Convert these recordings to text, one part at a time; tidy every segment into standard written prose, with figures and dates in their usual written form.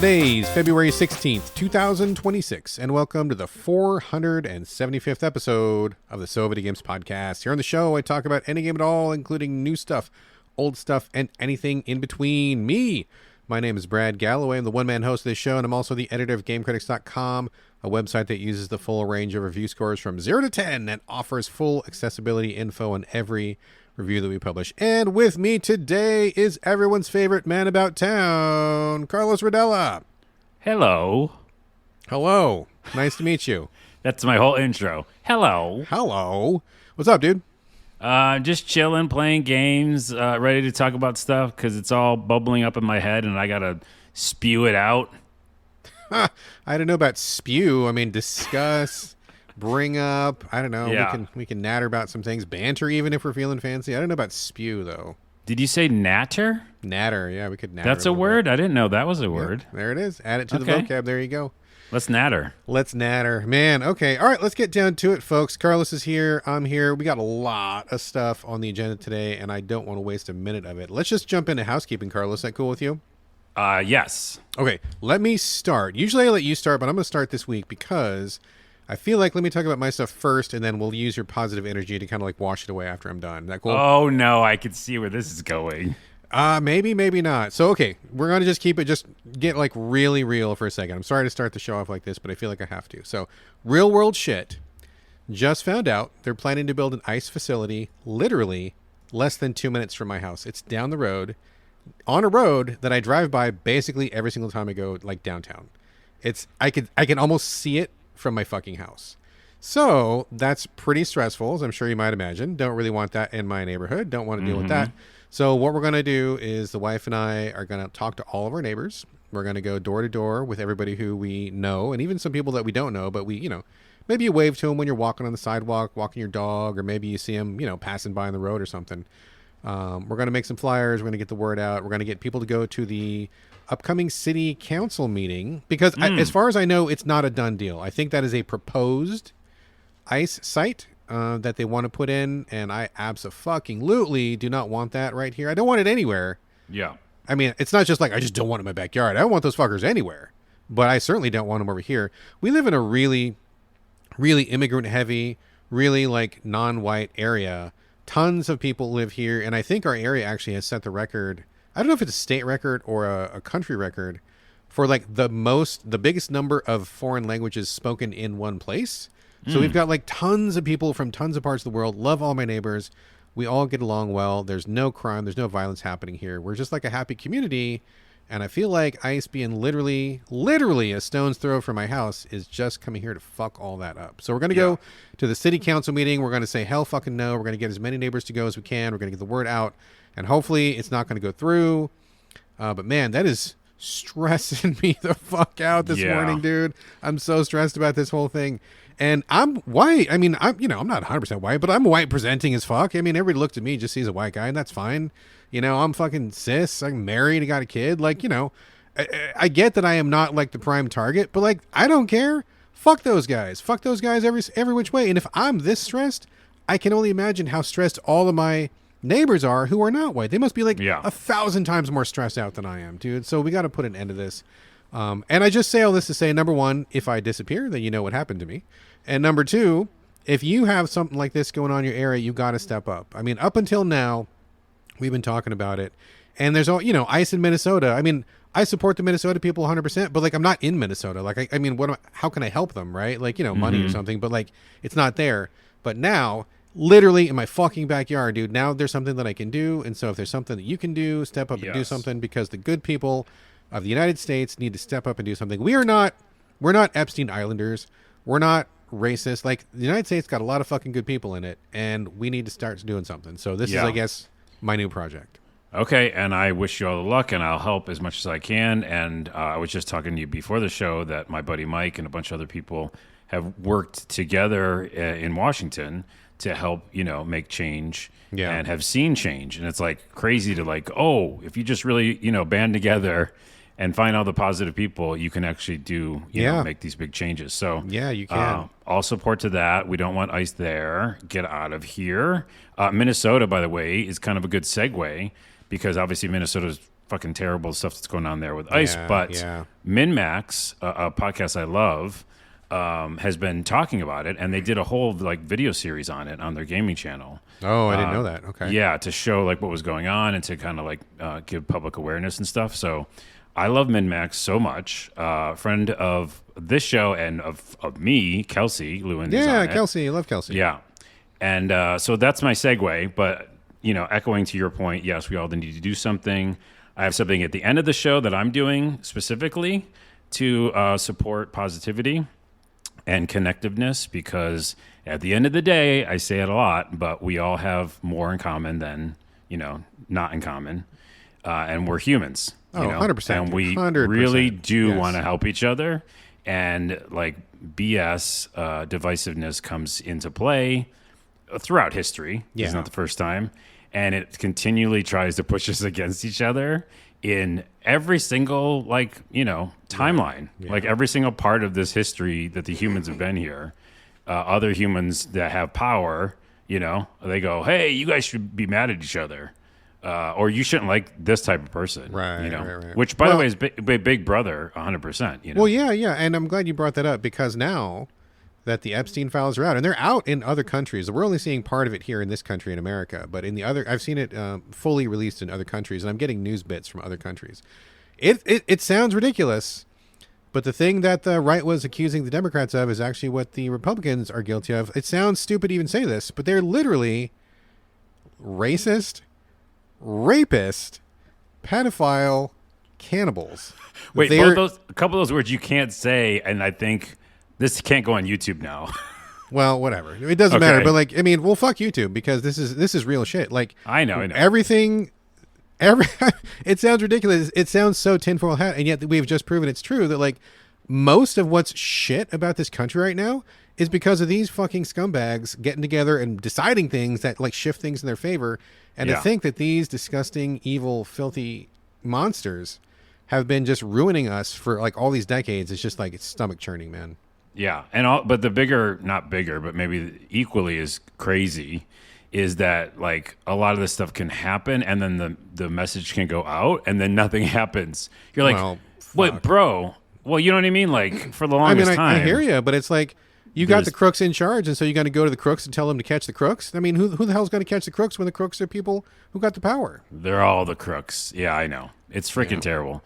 Today's February 16th, 2026, and welcome to the 475th episode of the Videogames podcast. Here on the show, I talk about any game at all, including new stuff, old stuff, and anything in between. My name is Brad Galloway. I'm the one-man host of this show, and I'm also the editor of GameCritics.com, a website that uses the full range of review scores from 0 to 10 and offers full accessibility info on every review that we publish. And with me today is everyone's favorite man about town, Carlos Rodella. Hello. Hello. Nice to meet you. That's my whole intro. Hello. Hello. What's up, dude? Just chilling, playing games, ready to talk about stuff because it's all bubbling up in my head and I got to spew it out. I don't know about spew. I mean, discuss, bring up. I don't know. Yeah. We can natter about some things. Banter even if we're feeling fancy. I don't know about spew, though. Did you say natter? Natter. Yeah, we could natter. That's a word? I didn't know that was a word. There it is. Add it to the Okay. vocab. There you go. Let's natter. Let's natter. Man, okay. All right, let's get down to it, folks. Carlos is here. I'm here. We got a lot of stuff on the agenda today, and I don't want to waste a minute of it. Let's just jump into housekeeping, Carlos. Is that cool with you? Yes. Okay, let me start. Usually I let you start, but I'm going to start this week because I feel like let me talk about my stuff first, and then we'll use your positive energy to kind of like wash it away after I'm done. Is that cool? Oh, no. I can see where this is going. Maybe, maybe not. So, okay, we're going to just keep it, just get like really real for a second. I'm sorry to start the show off like this, but I feel like I have to. So, real world shit. Just found out they're planning to build an ice facility literally less than 2 minutes from my house. It's down the road, on a road that I drive by basically every single time I go like downtown. I can almost see it from my fucking house. So, that's pretty stressful, as I'm sure you might imagine. Don't really want that in my neighborhood. Don't want to deal with that. So what we're going to do is the wife and I are going to talk to all of our neighbors. We're going to go door to door with everybody who we know, and even some people that we don't know, but maybe you wave to them when you're walking on the sidewalk, walking your dog, or maybe you see them, passing by on the road or something. We're going to make some flyers. We're going to get the word out. We're going to get people to go to the upcoming city council meeting because as far as I know, it's not a done deal. I think that is a proposed ice site that they want to put in, and I abso-fucking-lutely do not want that right here. I don't want it anywhere. Yeah. I mean, it's not just like I just don't want it in my backyard. I don't want those fuckers anywhere, but I certainly don't want them over here. We live in a really, really immigrant-heavy, really like non-white area. Tons of people live here, and I think our area actually has set the record. I don't know if it's a state record or a country record for like the biggest number of foreign languages spoken in one place. So we've got like tons of people from tons of parts of the world. Love all my neighbors. We all get along well. There's no crime. There's no violence happening here. We're just like a happy community. And I feel like ICE being literally a stone's throw from my house is just coming here to fuck all that up. So we're going to go to the city council meeting. We're going to say hell fucking no. We're going to get as many neighbors to go as we can. We're going to get the word out. And hopefully it's not going to go through. But man, that is stressing me the fuck out this morning, dude. I'm so stressed about this whole thing. And I'm white. I mean, I'm not 100% white, but I'm white presenting as fuck. I mean, everybody looks at me, just sees a white guy, and that's fine. I'm fucking cis. I'm married. I got a kid. Like, I get that I am not like the prime target, but like, I don't care. Fuck those guys. Fuck those guys every which way. And if I'm this stressed, I can only imagine how stressed all of my neighbors are who are not white. They must be like 1,000 times more stressed out than I am, dude. So we got to put an end to this. And I just say all this to say, number one, if I disappear, then you know what happened to me. And number two, if you have something like this going on in your area, you got to step up. I mean, up until now, we've been talking about it. And there's all, ice in Minnesota. I mean, I support the Minnesota people 100%, but like, I'm not in Minnesota. Like, I mean, how can I help them, right? Like, money or something, but like, it's not there. But now, literally in my fucking backyard, dude, now there's something that I can do. And so if there's something that you can do, step up and do something, because the good people of the United States need to step up and do something. We're not Epstein Islanders. We're not racist. Like, the United States got a lot of fucking good people in it, and we need to start doing something. So this is, I guess, my new project. Okay, and I wish you all the luck, and I'll help as much as I can. And I was just talking to you before the show that my buddy Mike and a bunch of other people have worked together in Washington to help, make change and have seen change. And it's like crazy to like, if you just really, band together and find all the positive people, you can actually do, make these big changes. So you can. All support to that. We don't want ICE there. Get out of here. Minnesota, by the way, is kind of a good segue because obviously Minnesota's fucking terrible stuff that's going on there with ice. But MinMax, a podcast I love, has been talking about it, and they did a whole like video series on it on their gaming channel. Oh, I didn't know that. Okay. Yeah, to show like what was going on and to kind of like give public awareness and stuff. So I love MinMax so much. Friend of this show and of me, Kelsey Lewin. Yeah, Kelsey. I love Kelsey. Yeah. And so that's my segue. But, echoing to your point, yes, we all need to do something. I have something at the end of the show that I'm doing specifically to support positivity and connectiveness, because at the end of the day, I say it a lot, but we all have more in common than, not in common. And we're humans. 100%. And we 100%. really do want to help each other. And like BS, divisiveness comes into play throughout history. Yeah. It's not the first time. And it continually tries to push us against each other in every single, timeline. Yeah. Like every single part of this history that the humans have been here. Other humans that have power, they go, hey, you guys should be mad at each other. Or you shouldn't like this type of person. Right, right. Which, by the way, is Big Brother 100%. Well, yeah. And I'm glad you brought that up, because now that the Epstein files are out, and they're out in other countries. We're only seeing part of it here in this country in America, but in the other, I've seen it fully released in other countries, and I'm getting news bits from other countries. It sounds ridiculous, but the thing that the right was accusing the Democrats of is actually what the Republicans are guilty of. It sounds stupid to even say this, but they're literally racist, rapist, pedophile, cannibals. Wait, a couple of those words you can't say, and I think this can't go on YouTube now. Well, whatever. It doesn't matter. But well, fuck YouTube, because this is real shit. Like, I know. Everything. It sounds ridiculous. It sounds so tinfoil hat, and yet we've just proven it's true that like most of what's shit about this country right now is because of these fucking scumbags getting together and deciding things that like shift things in their favor. And to think that these disgusting, evil, filthy monsters have been just ruining us for like all these decades, it's just like it's stomach churning, man. Yeah, but the not bigger, but maybe equally as crazy is that like a lot of this stuff can happen, and then the message can go out, and then nothing happens. You're like, wait, bro. Well, you know what I mean? Like for the longest time. I hear you, but it's like you got the crooks in charge, and so you got to go to the crooks and tell them to catch the crooks. I mean, who the hell's going to catch the crooks when the crooks are people who got the power? They're all the crooks. Yeah, I know. It's freaking terrible.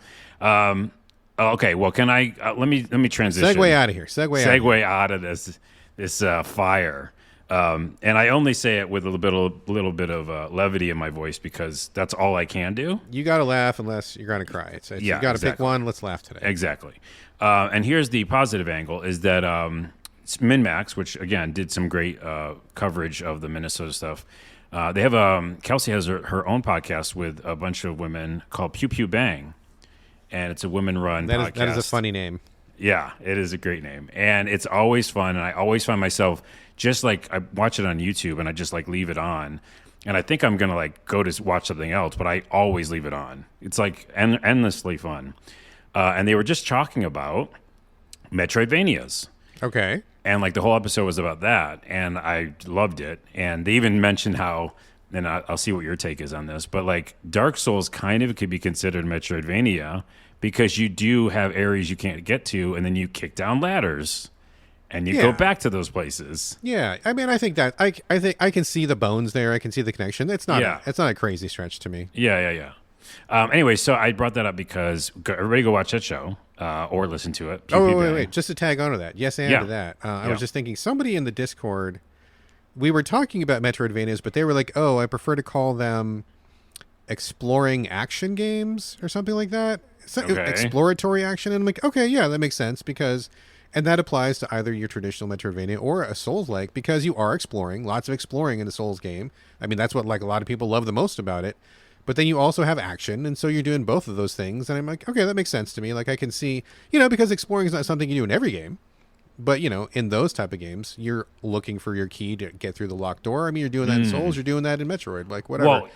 Okay, well, can I let me transition. Segue out of here. Segue out of this fire. And I only say it with a little bit of levity in my voice, because that's all I can do. You got to laugh unless you're going to cry. You got to pick one. Let's laugh today. Exactly. And here's the positive angle: is that MinMax, which again did some great coverage of the Minnesota stuff. They have Kelsey has her own podcast with a bunch of women called Pew Pew Bang. And it's a women-run podcast. That is a funny name. Yeah, it is a great name. And it's always fun. And I always find myself just like I watch it on YouTube and I just like leave it on. And I think I'm going to like go to watch something else, but I always leave it on. It's like endlessly fun. And they were just talking about Metroidvanias. Okay. And like the whole episode was about that. And I loved it. And they even mentioned how, and I'll see what your take is on this, but like Dark Souls kind of could be considered Metroidvania, because you do have areas you can't get to, and then you kick down ladders and you go back to those places. Yeah. I mean, I think that I think I can see the bones there. I can see the connection. It's not a crazy stretch to me. Yeah. Anyway, so I brought that up because everybody go watch that show or listen to it. Wait. Just to tag onto that. Yes, and to that. I was just thinking, somebody in the Discord, we were talking about Metroidvanias, but they were like, oh, I prefer to call them exploring action games or something like that. Exploratory action. And I'm like, okay, yeah, that makes sense, and that applies to either your traditional Metroidvania or a Souls-like, because you are exploring, lots of exploring in a Souls game. I mean, that's what like a lot of people love the most about it. But then you also have action, and so you're doing both of those things. And I'm like, okay, that makes sense to me. Like I can see, because exploring is not something you do in every game. But, in those type of games, you're looking for your key to get through the locked door. I mean, you're doing that in Souls, you're doing that in Metroid, like whatever. Well,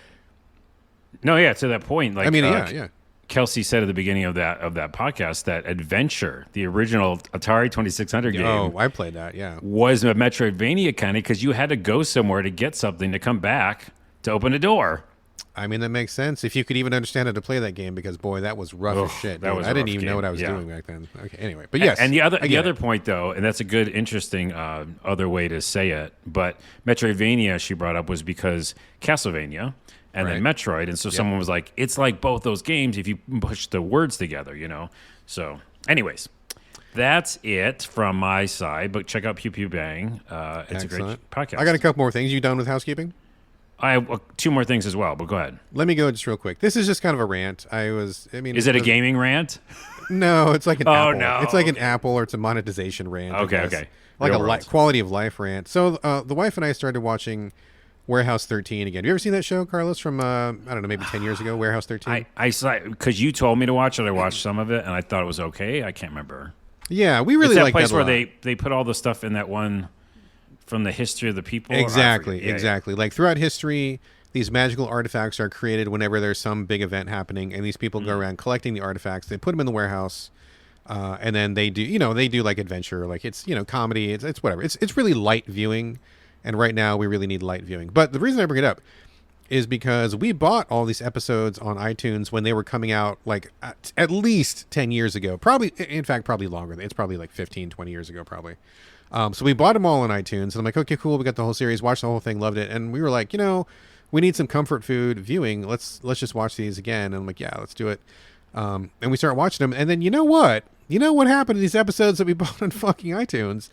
no, yeah, to that point. Like, yeah. Kelsey said at the beginning of that podcast that Adventure, the original Atari 2600 game. Oh, I played that, yeah. Was a Metroidvania kind of, because you had to go somewhere to get something to come back to open a door. I mean, that makes sense. If you could even understand how to play that game, because boy, that was rough as shit. that dude. was I a didn't rough even know game. what I was Yeah. doing back then. Okay, anyway, but yes. And the I other get it. point though, and that's a good, interesting other way to say it. But Metroidvania she brought up was because Castlevania and then Right. Metroid, and so someone was like, it's like both those games if you push the words together, you know. So, anyways. That's it from my side, but check out Pew Pew Bang. It's a great Excellent. podcast. I got a couple more things. You done with housekeeping? I have two more things as well, but go ahead. Let me go just real quick. This is just kind of a rant. Is it a gaming rant? No, it's like an Oh, Apple. no. It's like an Apple, or it's a monetization rant. I Okay, guess. okay. Like Real a world. quality of life rant. So the wife and I started watching Warehouse 13 again. Have you ever seen that show, Carlos, from, I don't know, maybe 10 years ago, Warehouse 13? I saw, because you told me to watch it, I watched some of it, and I thought it was okay. I can't remember. Yeah, we really It's that like place that a where lot. they put all the stuff in that one from the history of the people. Exactly, Yeah, exactly. Like throughout history, these magical artifacts are created whenever there's some big event happening, and these people go around collecting the artifacts. They put them in the warehouse, and then they do like adventure, like it's comedy. It's whatever. It's really light viewing, and right now we really need light viewing. But the reason I bring it up is because we bought all these episodes on iTunes when they were coming out, like at least 10 years ago. Probably, in fact, probably longer. It's probably like 15, 20 years ago, probably. So we bought them all on iTunes, and I'm like, okay, cool. We got the whole series, watched the whole thing, loved it. And we were like, we need some comfort food viewing. Let's just watch these again. And I'm like, yeah, let's do it. And we start watching them. And then you know what? You know what happened to these episodes that we bought on fucking iTunes?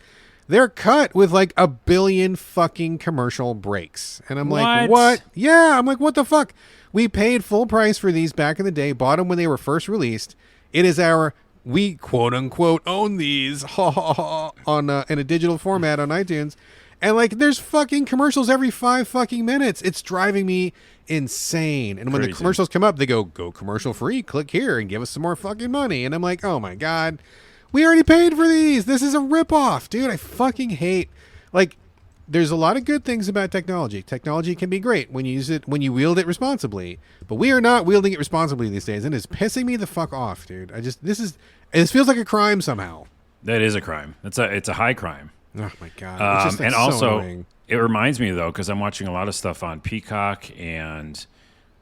They're cut with like a billion fucking commercial breaks. And I'm like, what? Yeah, I'm like, what the fuck? We paid full price for these back in the day, bought them when they were first released. It is we quote unquote own these on in a digital format on iTunes. And like, there's fucking commercials every 5 fucking minutes. It's driving me insane. And when the Crazy. commercials come up, they go commercial free, click here and give us some more fucking money. And I'm like, oh my God. We already paid for these. This is a ripoff, dude. I fucking hate. Like, there's a lot of good things about technology. Technology can be great when you use it, when you wield it responsibly. But we are not wielding it responsibly these days, and it's pissing me the fuck off, dude. This feels like a crime somehow. That is a crime. It's a high crime. Oh my God. It's just, like, and so also, annoying. it reminds me though, because I'm watching a lot of stuff on Peacock and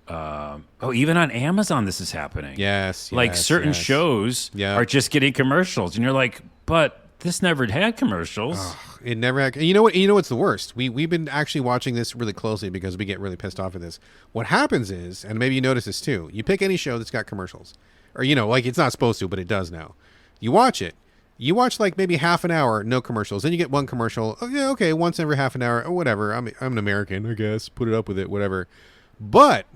even on Amazon. This is happening. Yes. Like certain yes. shows Yeah. are just getting commercials, and you're like, but this never had commercials. It never had. You know what? You know what's the worst? We've been actually watching this really closely because we get really pissed off at this. What happens is, and maybe you notice this too. You pick any show that's got commercials, or like it's not supposed to, but it does now. You watch it. You watch like maybe half an hour, no commercials. Then you get one commercial. Oh, yeah, okay, once every half an hour. Oh, whatever. I'm an American, I guess. Put it up with it, whatever. But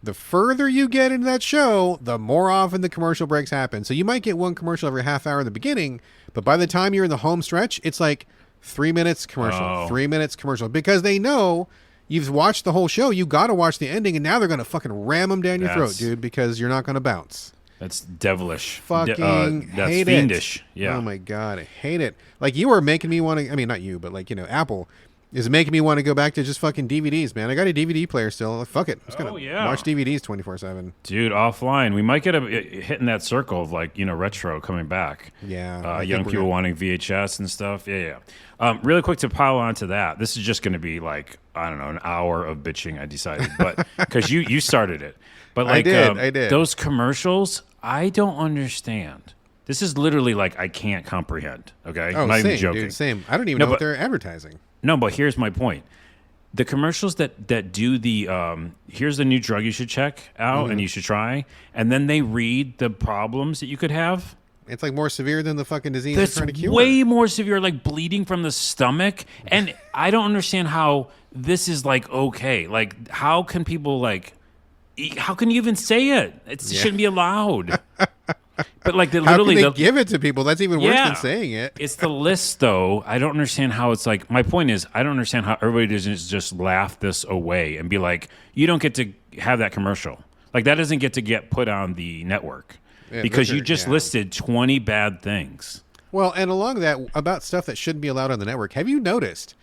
the further you get into that show, the more often the commercial breaks happen. So you might get one commercial every half hour in the beginning, but by the time you're in the home stretch, it's like 3 minutes commercial, Oh. 3 minutes commercial, because they know you've watched the whole show. You got to watch the ending, and now they're going to fucking ram them down your throat, That's- dude, because you're not going to bounce. That's devilish. Fucking that's hate fiendish. it. Yeah. Oh my God, I hate it. Like, you are making me want to. I mean, not you, but like Apple is making me want to go back to just fucking DVDs, man. I got a DVD player still. Like, fuck it, I'm just gonna watch DVDs 24/7. Dude, offline. We might get a hit in that circle of like, retro coming back. Yeah, I think Young we're people gonna- wanting VHS and stuff. Yeah. Really quick to pile onto that. This is just going to be like, I don't know, an hour of bitching, I decided. But because you started it. But like, I did. Those commercials, I don't understand. This is literally like, I can't comprehend. Okay. Oh, I'm not same, even joking. dude, same. I don't even No, know what but- they're advertising. No, but here's my point. The commercials that do the here's the new drug you should check out and you should try, and then they read the problems that you could have. It's like more severe than the fucking disease they're That's trying to cure. way more severe, like bleeding from the stomach. And I don't understand how this is like okay. Like, how can people like? How can you even say it? It shouldn't be allowed. But like, How literally, can they give it to people? That's even worse Yeah. than saying it. it's the list, though. I don't understand how it's like. My point is, I don't understand how everybody doesn't just laugh this away and be like, "You don't get to have that commercial. Like, that doesn't get put on the network because you just listed 20 bad things." Well, and along that, about stuff that shouldn't be allowed on the network, have you noticed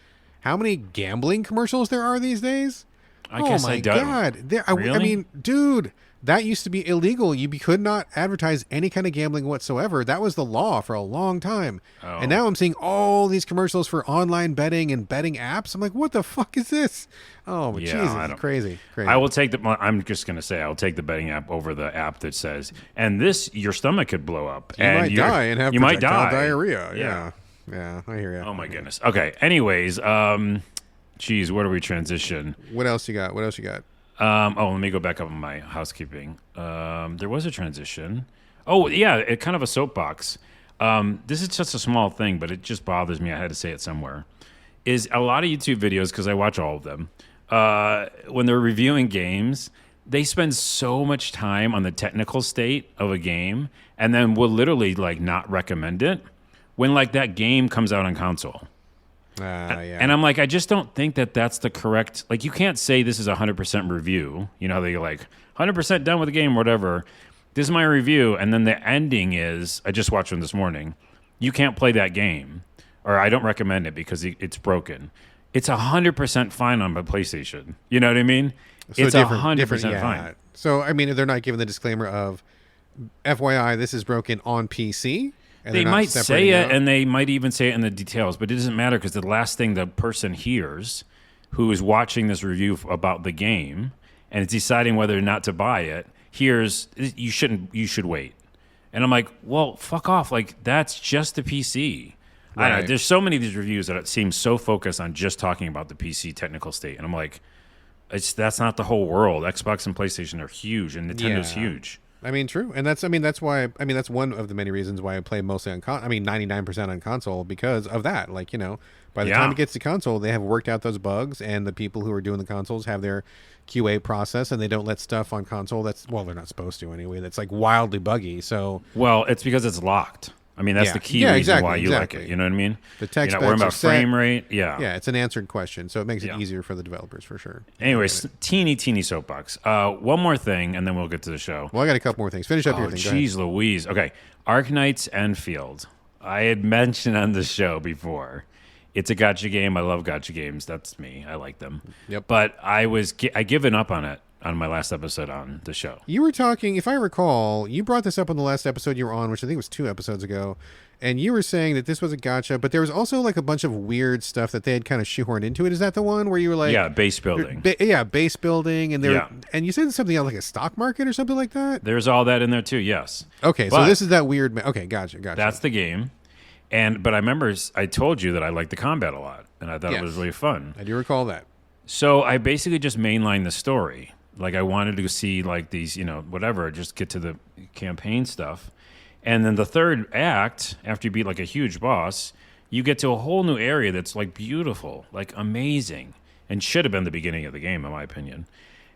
how many gambling commercials there are these days? I guess oh my I don't. God. I Really? mean, dude, that used to be illegal. You could not advertise any kind of gambling whatsoever. That was the law for a long time. Oh. And now I'm seeing all these commercials for online betting and betting apps. I'm like, what the fuck is this? Oh, Yeah, Jesus, I don't- crazy. I will take I'm just going to say I'll take the betting app over the app that says, and this, your stomach could blow up. You and might you're- die and have you might projectile die. diarrhea. Yeah. Yeah, I hear you. Oh my goodness. Okay. Anyways, geez, where do we transition? What else you got? Let me go back up on my housekeeping. There was a transition. Oh, yeah, it kind of a soapbox. This is just a small thing, but it just bothers me. I had to say it somewhere. Is a lot of YouTube videos, because I watch all of them, when they're reviewing games, they spend so much time on the technical state of a game and then will literally like not recommend it when like that game comes out on console. Yeah. And I'm like, I just don't think that that's the correct, like, you can't say this is a 100% review. You know, they're like 100% done with the game, whatever. This is my review. And then the ending is, I just watched one this morning. You can't play that game, or I don't recommend it because it's broken. It's 100% fine on my PlayStation. You know what I mean? So It's different- 100% yeah. fine. So, I mean, they're not giving the disclaimer of, FYI, this is broken on PC. And They they're not might say separating it, out. and they might even say it in the details, but it doesn't matter because the last thing the person hears who is watching this review about the game and is deciding whether or not to buy it hears, you should wait. And I'm like, well, fuck off. Like, that's just the PC. I don't know, Right. there's so many of these reviews that it seems so focused on just talking about the PC technical state. And I'm like, that's not the whole world. Xbox and PlayStation are huge, and Nintendo's Yeah. huge. I mean, true. And that's why, that's one of the many reasons why I play mostly on 99% on console because of that. Like, by the Yeah. time it gets to console, they have worked out those bugs, and the people who are doing the consoles have their QA process, and they don't let stuff on console they're not supposed to anyway. That's like wildly buggy. So Well, it's because it's locked. I mean, that's Yeah. the key Yeah, reason exactly, why you like exactly. it. You know what I mean? The tech You're not worrying specs are about set. frame rate. Yeah. it's an answered question, so it makes Yeah. it easier for the developers for sure. Anyways, teeny soapbox. One more thing, and then we'll get to the show. Well, I got a couple more things. Finish up Oh, your thing. Go ahead. jeez Louise. Okay. Arknight's Enfield. I had mentioned on the show before. It's a gacha game. I love gacha games. That's me. I like them. Yep. But I given up on it on my last episode on the show. You were talking, if I recall, you brought this up on the last episode you were on, which I think was 2 episodes ago, and you were saying that this was a gotcha, but there was also like a bunch of weird stuff that they had kind of shoehorned into it. Is that the one where you were like, Yeah, base building. base building, and Yeah. and you said something else like a stock market or something like that? There's all that in there too, yes. Okay, so But- this is that weird. Okay, gotcha. That's the game. But I remember I told you that I liked the combat a lot, and I thought it was Yes. really fun. I do recall that. So I basically just mainlined the story. Like I wanted to see like these, whatever, just get to the campaign stuff. And then the third act, after you beat like a huge boss, you get to a whole new area that's like beautiful, like amazing, and should have been the beginning of the game, in my opinion.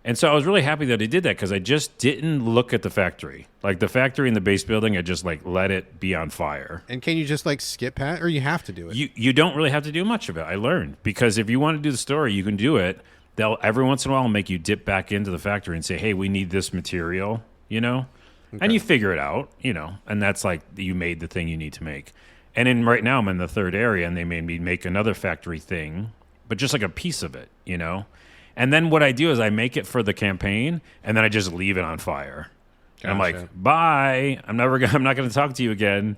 And so I was really happy that I did that because I just didn't look at the factory. Like the factory in the base building, I just like let it be on fire. And can you just like skip past, or you have to do it? You don't really have to do much of it. I learned because if you want to do the story, you can do it. They'll every once in a while make you dip back into the factory and say, "Hey, we need this material," and you figure it out, and that's like you made the thing you need to make. And right now I'm in the third area, and they made me make another factory thing, but just like a piece of it, And then what I do is I make it for the campaign, and then I just leave it on fire. And I'm Gotcha. like, bye. I'm not going to talk to you again.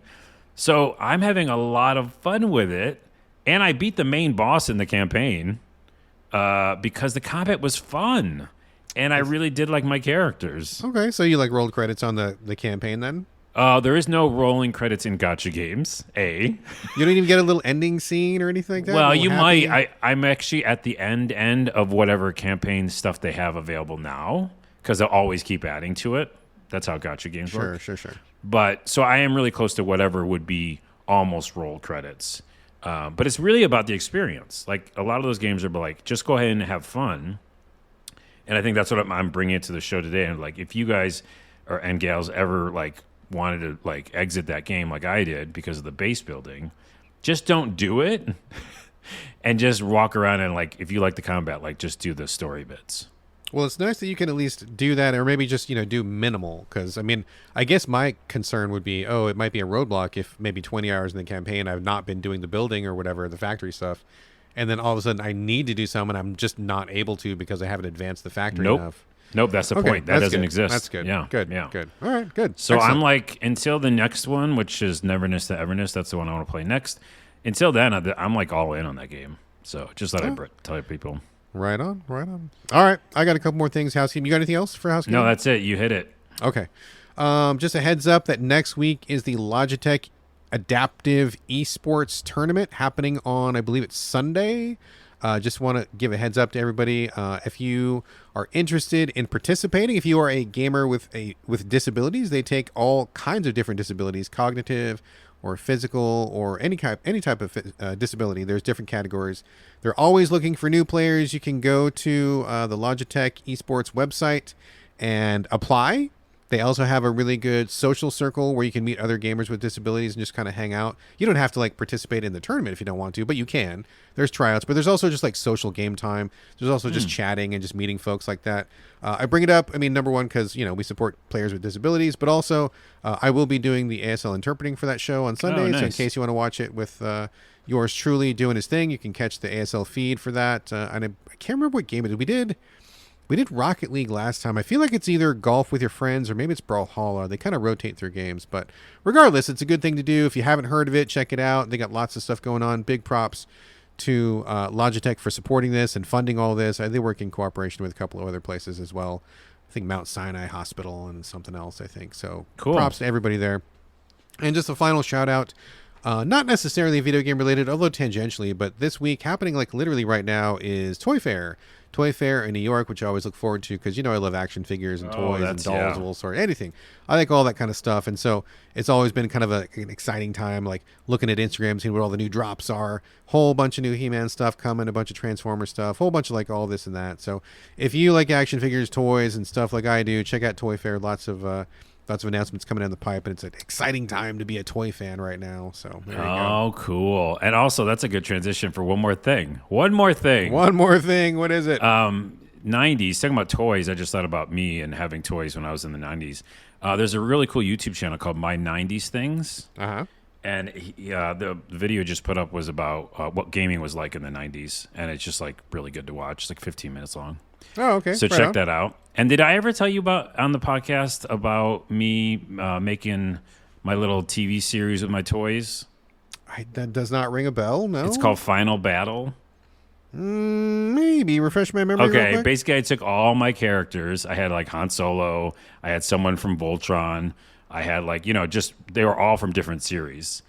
So I'm having a lot of fun with it, and I beat the main boss in the campaign because the combat was fun, and I really did like my characters. Okay, so you like rolled credits on the campaign then? There is no rolling credits in gacha games. You don't even get a little ending scene or anything like that? Well, A little you happy? might. I'm actually at the end of whatever campaign stuff they have available now because they'll always keep adding to it. That's how gacha games work. Sure. But so I am really close to whatever would be almost roll credits. But it's really about the experience. Like a lot of those games are like, just go ahead and have fun. And I think that's what I'm bringing it to the show today. And like, if you guys and gals ever like wanted to like exit that game like I did because of the base building, just don't do it. And just walk around and like, if you like the combat, like just do the story bits. Well, it's nice that you can at least do that, or maybe just, do minimal. Because, I mean, I guess my concern would be, it might be a roadblock if maybe 20 hours in the campaign I've not been doing the building or whatever, the factory stuff. And then all of a sudden I need to do some and I'm just not able to because I haven't advanced the factory Nope. enough. Nope, that's the Okay, point. That that's doesn't good. exist. That's good. Yeah, Good. yeah. Good. All right. Good. So Excellent. I'm like, until the next one, which is Neverness to Everness, that's the one I want to play next. Until then, I'm like all in on that game. So just thought I'd tell people. Right on. Right on. All right. I got a couple more things. Housekeeping. You got anything else for housekeeping? No, that's it. You hit it. Okay. Just a heads up that next week is the Logitech Adaptive Esports Tournament happening on, I believe it's Sunday. Just want to give a heads up to everybody. If you are interested in participating, if you are a gamer with disabilities, they take all kinds of different disabilities, cognitive or physical or any type of disability. There's different categories. They're always looking for new players. You can go to the Logitech Esports website and apply. They also have a really good social circle where you can meet other gamers with disabilities and just kind of hang out. You don't have to like participate in the tournament if you don't want to, but you can. There's tryouts, but there's also just like social game time. There's also just chatting and just meeting folks like that. I bring it up, I mean, number one, because, we support players with disabilities, but also I will be doing the ASL interpreting for that show on Sunday. Nice. So in case you want to watch it with yours truly doing his thing, you can catch the ASL feed for that. And I can't remember what game it is. We did Rocket League last time. I feel like it's either golf with your friends or maybe it's Brawlhalla. They kind of rotate through games. But regardless, it's a good thing to do. If you haven't heard of it, check it out. They got lots of stuff going on. Big props to Logitech for supporting this and funding all this. They work in cooperation with a couple of other places as well. I think Mount Sinai Hospital and something else, I think. So Cool. Props to everybody there. And just a final shout out. Not necessarily video game related, although tangentially, but this week happening like literally right now is Toy Fair. Toy Fair in New York, which I always look forward to because, I love action figures and toys and dolls of all sorts, anything. I like all that kind of stuff. And so it's always been kind of an exciting time, like looking at Instagram, seeing what all the new drops are. Whole bunch of new He-Man stuff coming, a bunch of Transformer stuff, whole bunch of like all this and that. So if you like action figures, toys, and stuff like I do, check out Toy Fair. Lots of announcements coming down the pipe, and it's an exciting time to be a toy fan right now. So there you go. Oh, cool. And also, that's a good transition for one more thing. One more thing. What is it? 90s, talking about toys, I just thought about me and having toys when I was in the 90s. There's a really cool YouTube channel called My 90s Things. Uh-huh. And the video just put up was about what gaming was like in the 90s. And it's just like really good to watch. It's like 15 minutes long. Oh, okay. So right check on. that out. And did I ever tell you about on the podcast about me making my little TV series with my toys? That does not ring a bell, no? It's called Final Battle. Maybe. Refresh my memory real Okay, quick. basically I took all my characters. I had like Han Solo. I had someone from Voltron. I had like, just they were all from different series.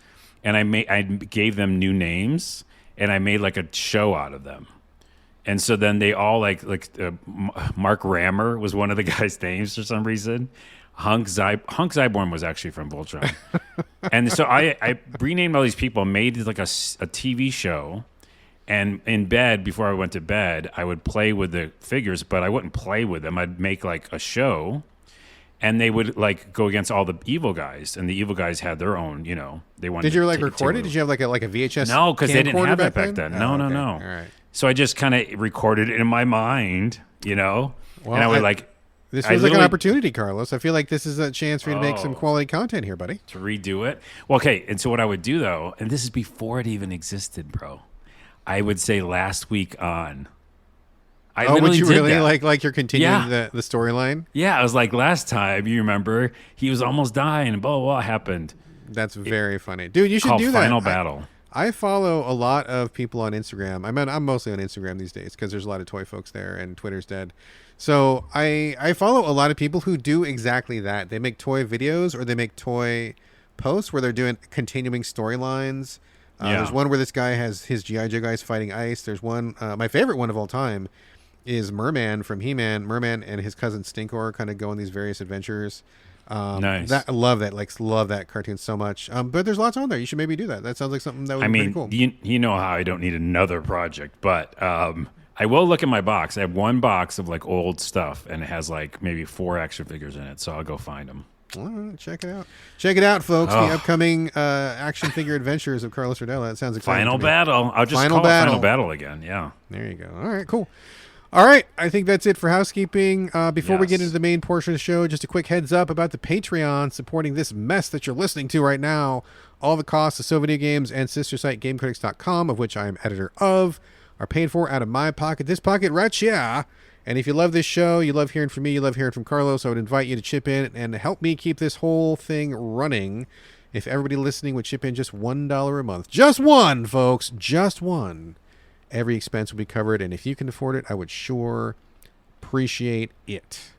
And I gave them new names and I made like a show out of them. And so then they all Mark Rammer was one of the guys' names for some reason. Hunk Zyborn was actually from Voltron. And so I renamed all these people, made like a TV show. And in bed, before I went to bed, I would play with the figures, but I wouldn't play with them. I'd make like a show. And they would like go against all the evil guys. And the evil guys had their own, they wanted Did you to record it? Did you have like a VHS? No, because they didn't have camcorder it back then. No. Okay. No. All right. So I just kind of recorded it in my mind, and I would This I feels like an literally- opportunity, Carlos. I feel like this is a chance for you to make some quality content here, buddy. to redo it. Well, okay, and so what I would do though, and this is before it even existed, bro. I would say last week on. I Would literally you did really that. like you're continuing Yeah. the storyline? Yeah, I was like last time. You remember he was almost dying, and blah blah blah happened. That's very funny, dude. You should Called do that. Final Battle. I follow a lot of people on Instagram. I'm mostly on Instagram these days because there's a lot of toy folks there and Twitter's dead. So I follow a lot of people who do exactly that. They make toy videos or they make toy posts where they're doing continuing storylines. Yeah. There's one where this guy has his G.I. Joe guys fighting ice. There's one, my favorite one of all time is Merman from He-Man. Merman and his cousin Stinkor kind of go on these various adventures. Nice. I love that. Love that cartoon so much. But there's lots on there. You should maybe do that. That sounds like something that would be pretty cool. you know how I don't need another project, but I will look at my box. I have one box of like old stuff, and it has like maybe 4 action figures in it. So I'll go find them. All right, check it out. Check it out, folks. The upcoming action figure adventures of Carlos Rodella. That sounds exciting. Final to me. Battle. I'll just Final call Battle. it Final Battle again. Yeah. There you go. All right, cool. All right, I think that's it for housekeeping. Before we get Yes. into the main portion of the show, just a quick heads up about the Patreon supporting this mess that you're listening to right now. All the costs of So Videogames and sister site GameCritics.com, of which I am editor of, are paid for out of my pocket. This pocket right here. And if you love this show, you love hearing from me, you love hearing from Carlos, I would invite you to chip in and help me keep this whole thing running. If everybody listening would chip in just $1 a month, just one, folks, just one, every expense will be covered. And if you can afford it, I would sure appreciate it.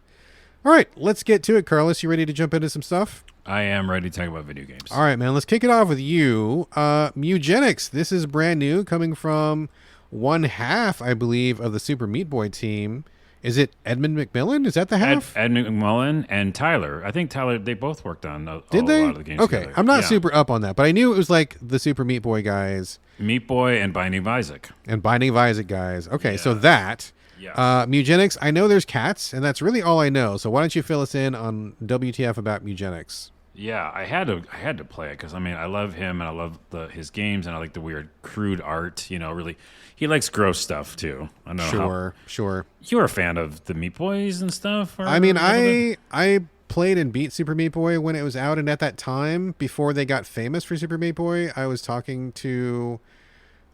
All right, let's get to it, Carlos. You ready to jump into some stuff? I am ready to talk about video games. All right, man. Let's kick it off with you. Mewgenics. This is brand new, coming from one half, I believe, of the Super Meat Boy team. Is it Edmund McMillan? Is that the half? Ed McMullen and Tyler. I think Tyler, they both worked on a lot of the games Okay, together. I'm not super up on that, but I knew it was like the Super Meat Boy guys. Meat Boy and Binding of Isaac. And Binding of Isaac guys. Okay, Yeah. so that. Yeah. Mewgenics, I know there's cats, and that's really all I know. So why don't you fill us in on WTF about Mewgenics? Yeah, I had to play it because I love him and I love his games and I like the weird crude art. Really, he likes gross stuff too. I know. Sure. You were a fan of the Meat Boys and stuff. I played and beat Super Meat Boy when it was out, and at that time, before they got famous for Super Meat Boy, I was talking to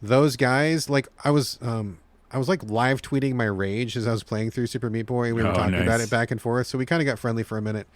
those guys. Like I was like live tweeting my rage as I was playing through Super Meat Boy. We were talking about it back and forth, so we kind of got friendly for a minute.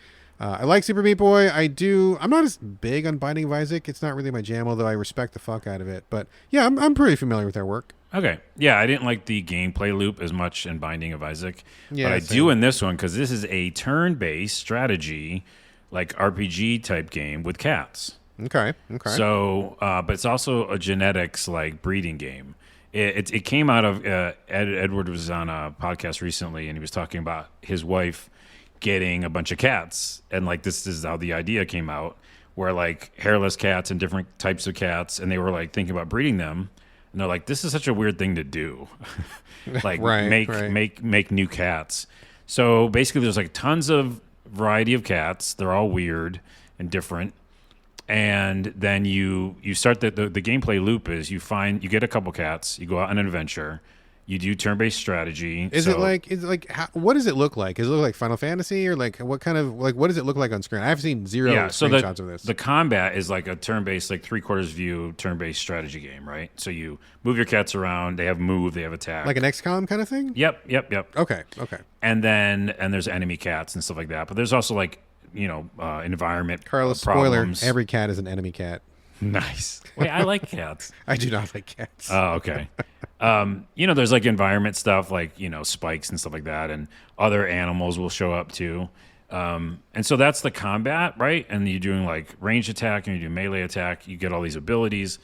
I like Super Meat Boy. I'm not as big on Binding of Isaac. It's not really my jam, although I respect the fuck out of it. But yeah, I'm pretty familiar with their work. Okay. Yeah, I didn't like the gameplay loop as much in Binding of Isaac. Yeah, but I do in this one because this is a turn-based strategy, like RPG type game with cats. Okay. So, but it's also a genetics like breeding game. It came out of Edward was on a podcast recently, and he was talking about his wife getting a bunch of cats, and like this is how the idea came out, where like hairless cats and different types of cats, and they were like thinking about breeding them, and they're like, this is such a weird thing to do, like make new cats. So basically, there's like tons of variety of cats. They're all weird and different. And then you start the gameplay loop is you get a couple cats, you go out on an adventure, you do turn-based strategy. What does it look like? Does it look like Final Fantasy, or like what does it look like on screen? I've seen zero screenshots of this. The combat is like a turn-based, like 3/4 view turn-based strategy game, right? So you move your cats around, they have move, they have attack. Like an XCOM kind of thing? Yep. Okay. And there's enemy cats and stuff like that. But there's also like, environment Carlos, problems. spoiler, every cat is an enemy cat. Nice. Wait, I like cats. I do not like cats. Oh, okay. There's like environment stuff, like, spikes and stuff like that, and other animals will show up too. And so that's the combat, right? And you're doing like range attack and you do melee attack. You get all these abilities,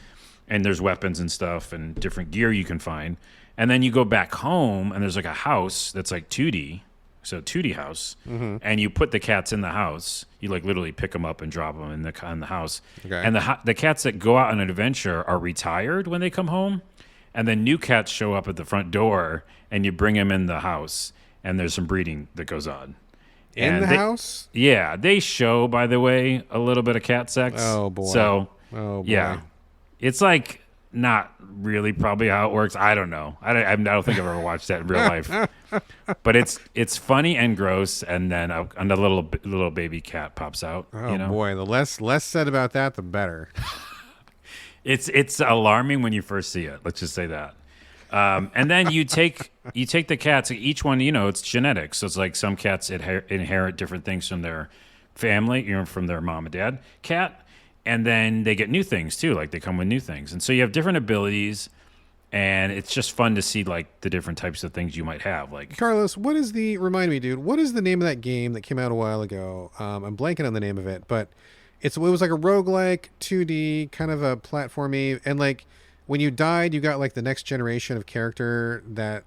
and there's weapons and stuff and different gear you can find. And then you go back home, and there's like a house that's like 2D. So 2D house, and you put the cats in the house. You like literally pick them up and drop them in the house. Okay. And the cats that go out on an adventure are retired when they come home, and then new cats show up at the front door, and you bring them in the house, and there's some breeding that goes on. In the house? Yeah, they show, by the way, a little bit of cat sex. Oh boy. So yeah, it's like not really probably how it works. I don't know. I don't think I've ever watched that in real life. But it's funny and gross, and then a little baby cat pops out. Oh boy, the less said about that, the better. It's alarming when you first see it. Let's just say that. And then you take the cats. Each one, it's genetics. So it's like some cats inherit different things from their family, from their mom and dad cat. And then they get new things too, like they come with new things. And so you have different abilities, and it's just fun to see like the different types of things you might have. Like, Carlos, remind me, dude, what is the name of that game that came out a while ago? I'm blanking on the name of it, but it was like a roguelike 2D kind of a platformy, and like when you died, you got like the next generation of character that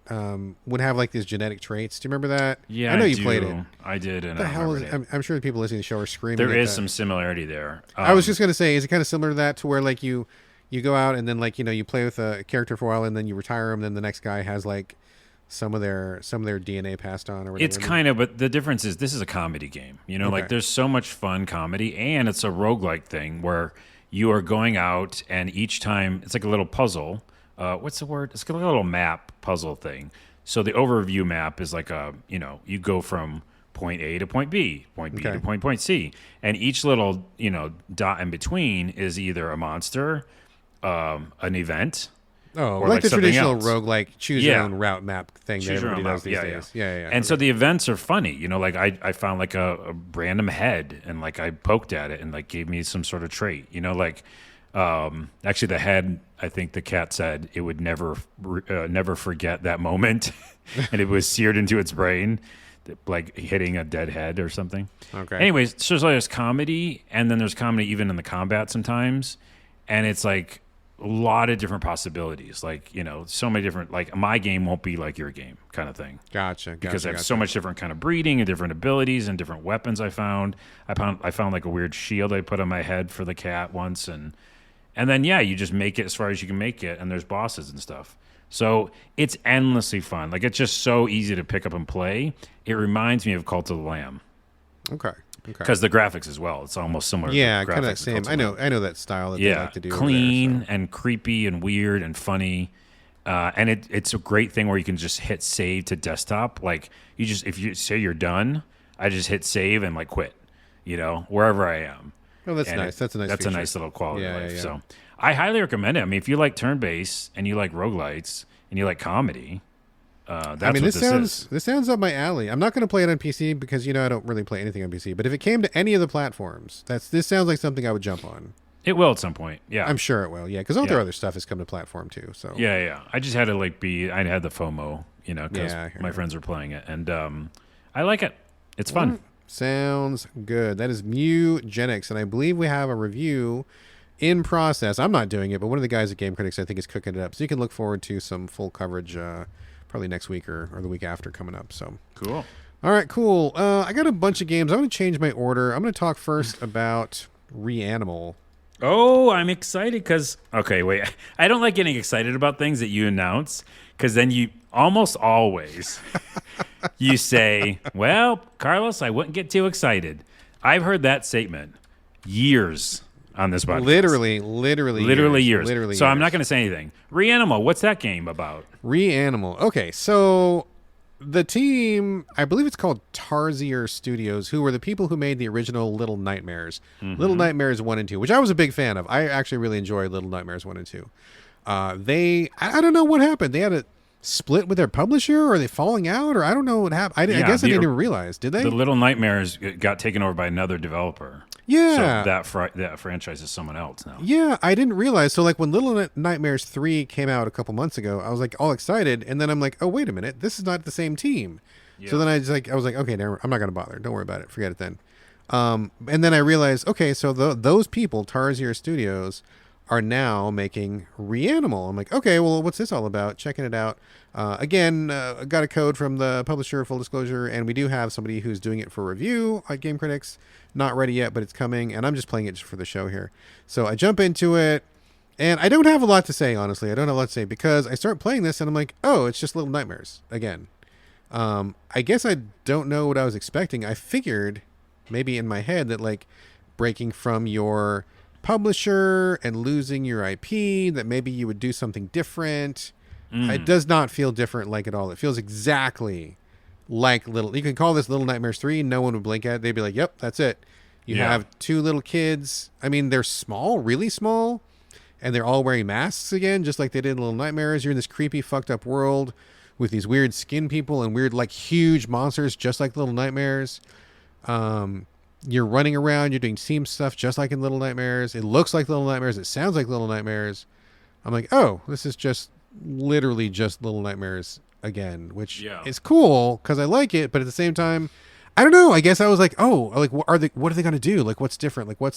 would have like these genetic traits. Do you remember that? Yeah, I know you played it. I did, and what the hell is it? I'm sure the people listening to the show are screaming. There is some similarity there. I was just gonna say, is it kind of similar to that, to where like you go out and then like you play with a character for a while and then you retire them, and then the next guy has like some of their DNA passed on or whatever. It's kind of, but the difference is this is a comedy game. Like there's so much fun comedy, and it's a roguelike thing where you are going out, and each time it's like a little puzzle. What's the word? It's like a little map puzzle thing. So the overview map is like you go from point A to point B, point B to point C, and each little dot in between is either a monster, an event, Oh, or like the something traditional else. roguelike choose your own route map thing that Choose your everybody own does map. these days. Yeah. And so the events are funny. You know, like I found like a random head and like I poked at it and like gave me some sort of trait. You know, like actually the head, I think the cat said it would never forget that moment, and it was seared into its brain, like hitting a dead head or something. Okay. Anyways, so there's comedy, and then there's comedy even in the combat sometimes, and it's like a lot of different possibilities. Like, you know, so many different, like my game won't be like your game kind of thing. Gotcha. Because I have so much different kind of breeding and different abilities and different weapons I found. I found like a weird shield I put on my head for the cat once, and then you just make it as far as you can make it, and there's bosses and stuff. So it's endlessly fun. Like it's just so easy to pick up and play. It reminds me of Cult of the Lamb. Okay. Because the graphics as well, it's almost similar. Yeah, to the kind of graphics same. of Cult of the Lamb. I know that style that they like to do. Clean over there, and creepy and weird and funny. And it's a great thing where you can just hit save to desktop. Like if you say you're done, I just hit save and like quit, you know, wherever I am. Oh, that's nice. That's a nice That's feature. a nice little quality of life. Yeah. So I highly recommend it. I mean, if you like turn-based and you like roguelites and you like comedy, that's what this is. This sounds up my alley. I'm not going to play it on PC because, you know, I don't really play anything on PC. But if it came to any of the platforms, this sounds like something I would jump on. It will at some point. Yeah. I'm sure it will. Yeah, because all their other stuff has come to platform too. So Yeah. I just had to I had the FOMO, you know, because my you. friends were playing it. And I like it. It's fun. Sounds good. That is Mewgenics, and I believe we have a review in process. I'm not doing it, but one of the guys at Game Critics I think is cooking it up. So you can look forward to some full coverage probably next week or the week after coming up. So Cool. All right, cool. I got a bunch of games. I'm going to change my order. I'm going to talk first about Reanimal. Oh, I'm excited because... Okay, wait. I don't like getting excited about things that you announce because then you almost always... you say, well, Carlos, I wouldn't get too excited. I've heard that statement years on this podcast. Literally years. So I'm not going to say anything. Reanimal, what's that game about? Reanimal. Okay, so the team, I believe it's called Tarsier Studios, who were the people who made the original Little Nightmares. Mm-hmm. Little Nightmares 1 and 2, which I was a big fan of. I actually really enjoyed Little Nightmares 1 and 2. I don't know what happened. They had a split with their publisher, or are they falling out, or I don't know what happened. I guess I didn't even realize. Did they? The Little Nightmares got taken over by another developer. Yeah. So that franchise is someone else now. Yeah, I didn't realize. So like when Little Nightmares 3 came out a couple months ago, I was like all excited, and then I'm like, oh wait a minute, this is not the same team. Yeah. So then I was like, okay, I'm not gonna bother. Don't worry about it. Forget it then. And then I realized, okay, so those people, Tarsier Studios, are now making Reanimal. I'm like, okay, well, what's this all about? Checking it out. Again, got a code from the publisher, full disclosure, and we do have somebody who's doing it for review at Game Critics. Not ready yet, but it's coming, and I'm just playing it just for the show here. So I jump into it, and I don't have a lot to say, honestly. I don't have a lot to say, because I start playing this, and I'm like, oh, it's just Little Nightmares again. I guess I don't know what I was expecting. I figured, maybe in my head, that like breaking from your publisher and losing your IP, that maybe you would do something different. It does not feel different like at all. It feels exactly like you can call this Little Nightmares 3, no one would blink at it. They'd be like, yep, that's it. You have two little kids. I mean, they're small, really small, and they're all wearing masks again, just like they did in Little Nightmares. You're in this creepy, fucked up world with these weird skin people and weird, like, huge monsters, just like Little Nightmares. You're running around, you're doing team stuff just like in Little Nightmares. It looks like Little Nightmares, it sounds like Little Nightmares. I'm like, oh, this is just literally just Little Nightmares again, which is cool because I like it, but at the same time, I don't know. I guess I was like, oh, like what are they going to do? Like, what's different? Like,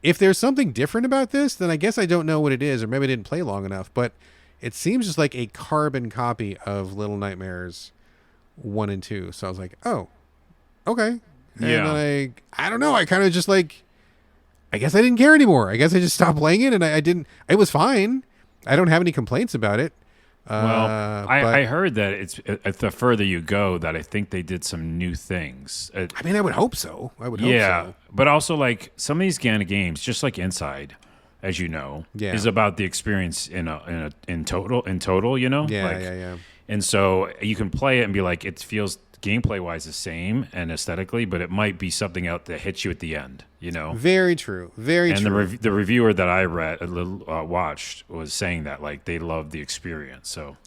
if there's something different about this, then I guess I don't know what it is, or maybe I didn't play long enough. But it seems just like a carbon copy of Little Nightmares 1 and 2. So I was like, oh, okay. And then I don't know. I kind of just like, I guess I didn't care anymore. I guess I just stopped playing it, and I didn't. It was fine. I don't have any complaints about it. Well, I heard that it's the further you go, that I think they did some new things. I mean, I would hope so. Hope so. But also, like, some of these kind of games, just like Inside, as you know, is about the experience in total. You know, yeah. And so you can play it and be like, it feels gameplay wise the same and aesthetically, but it might be something out that hits you at the end. Very true. Very and true. the reviewer that I watched was saying that like they loved the experience. So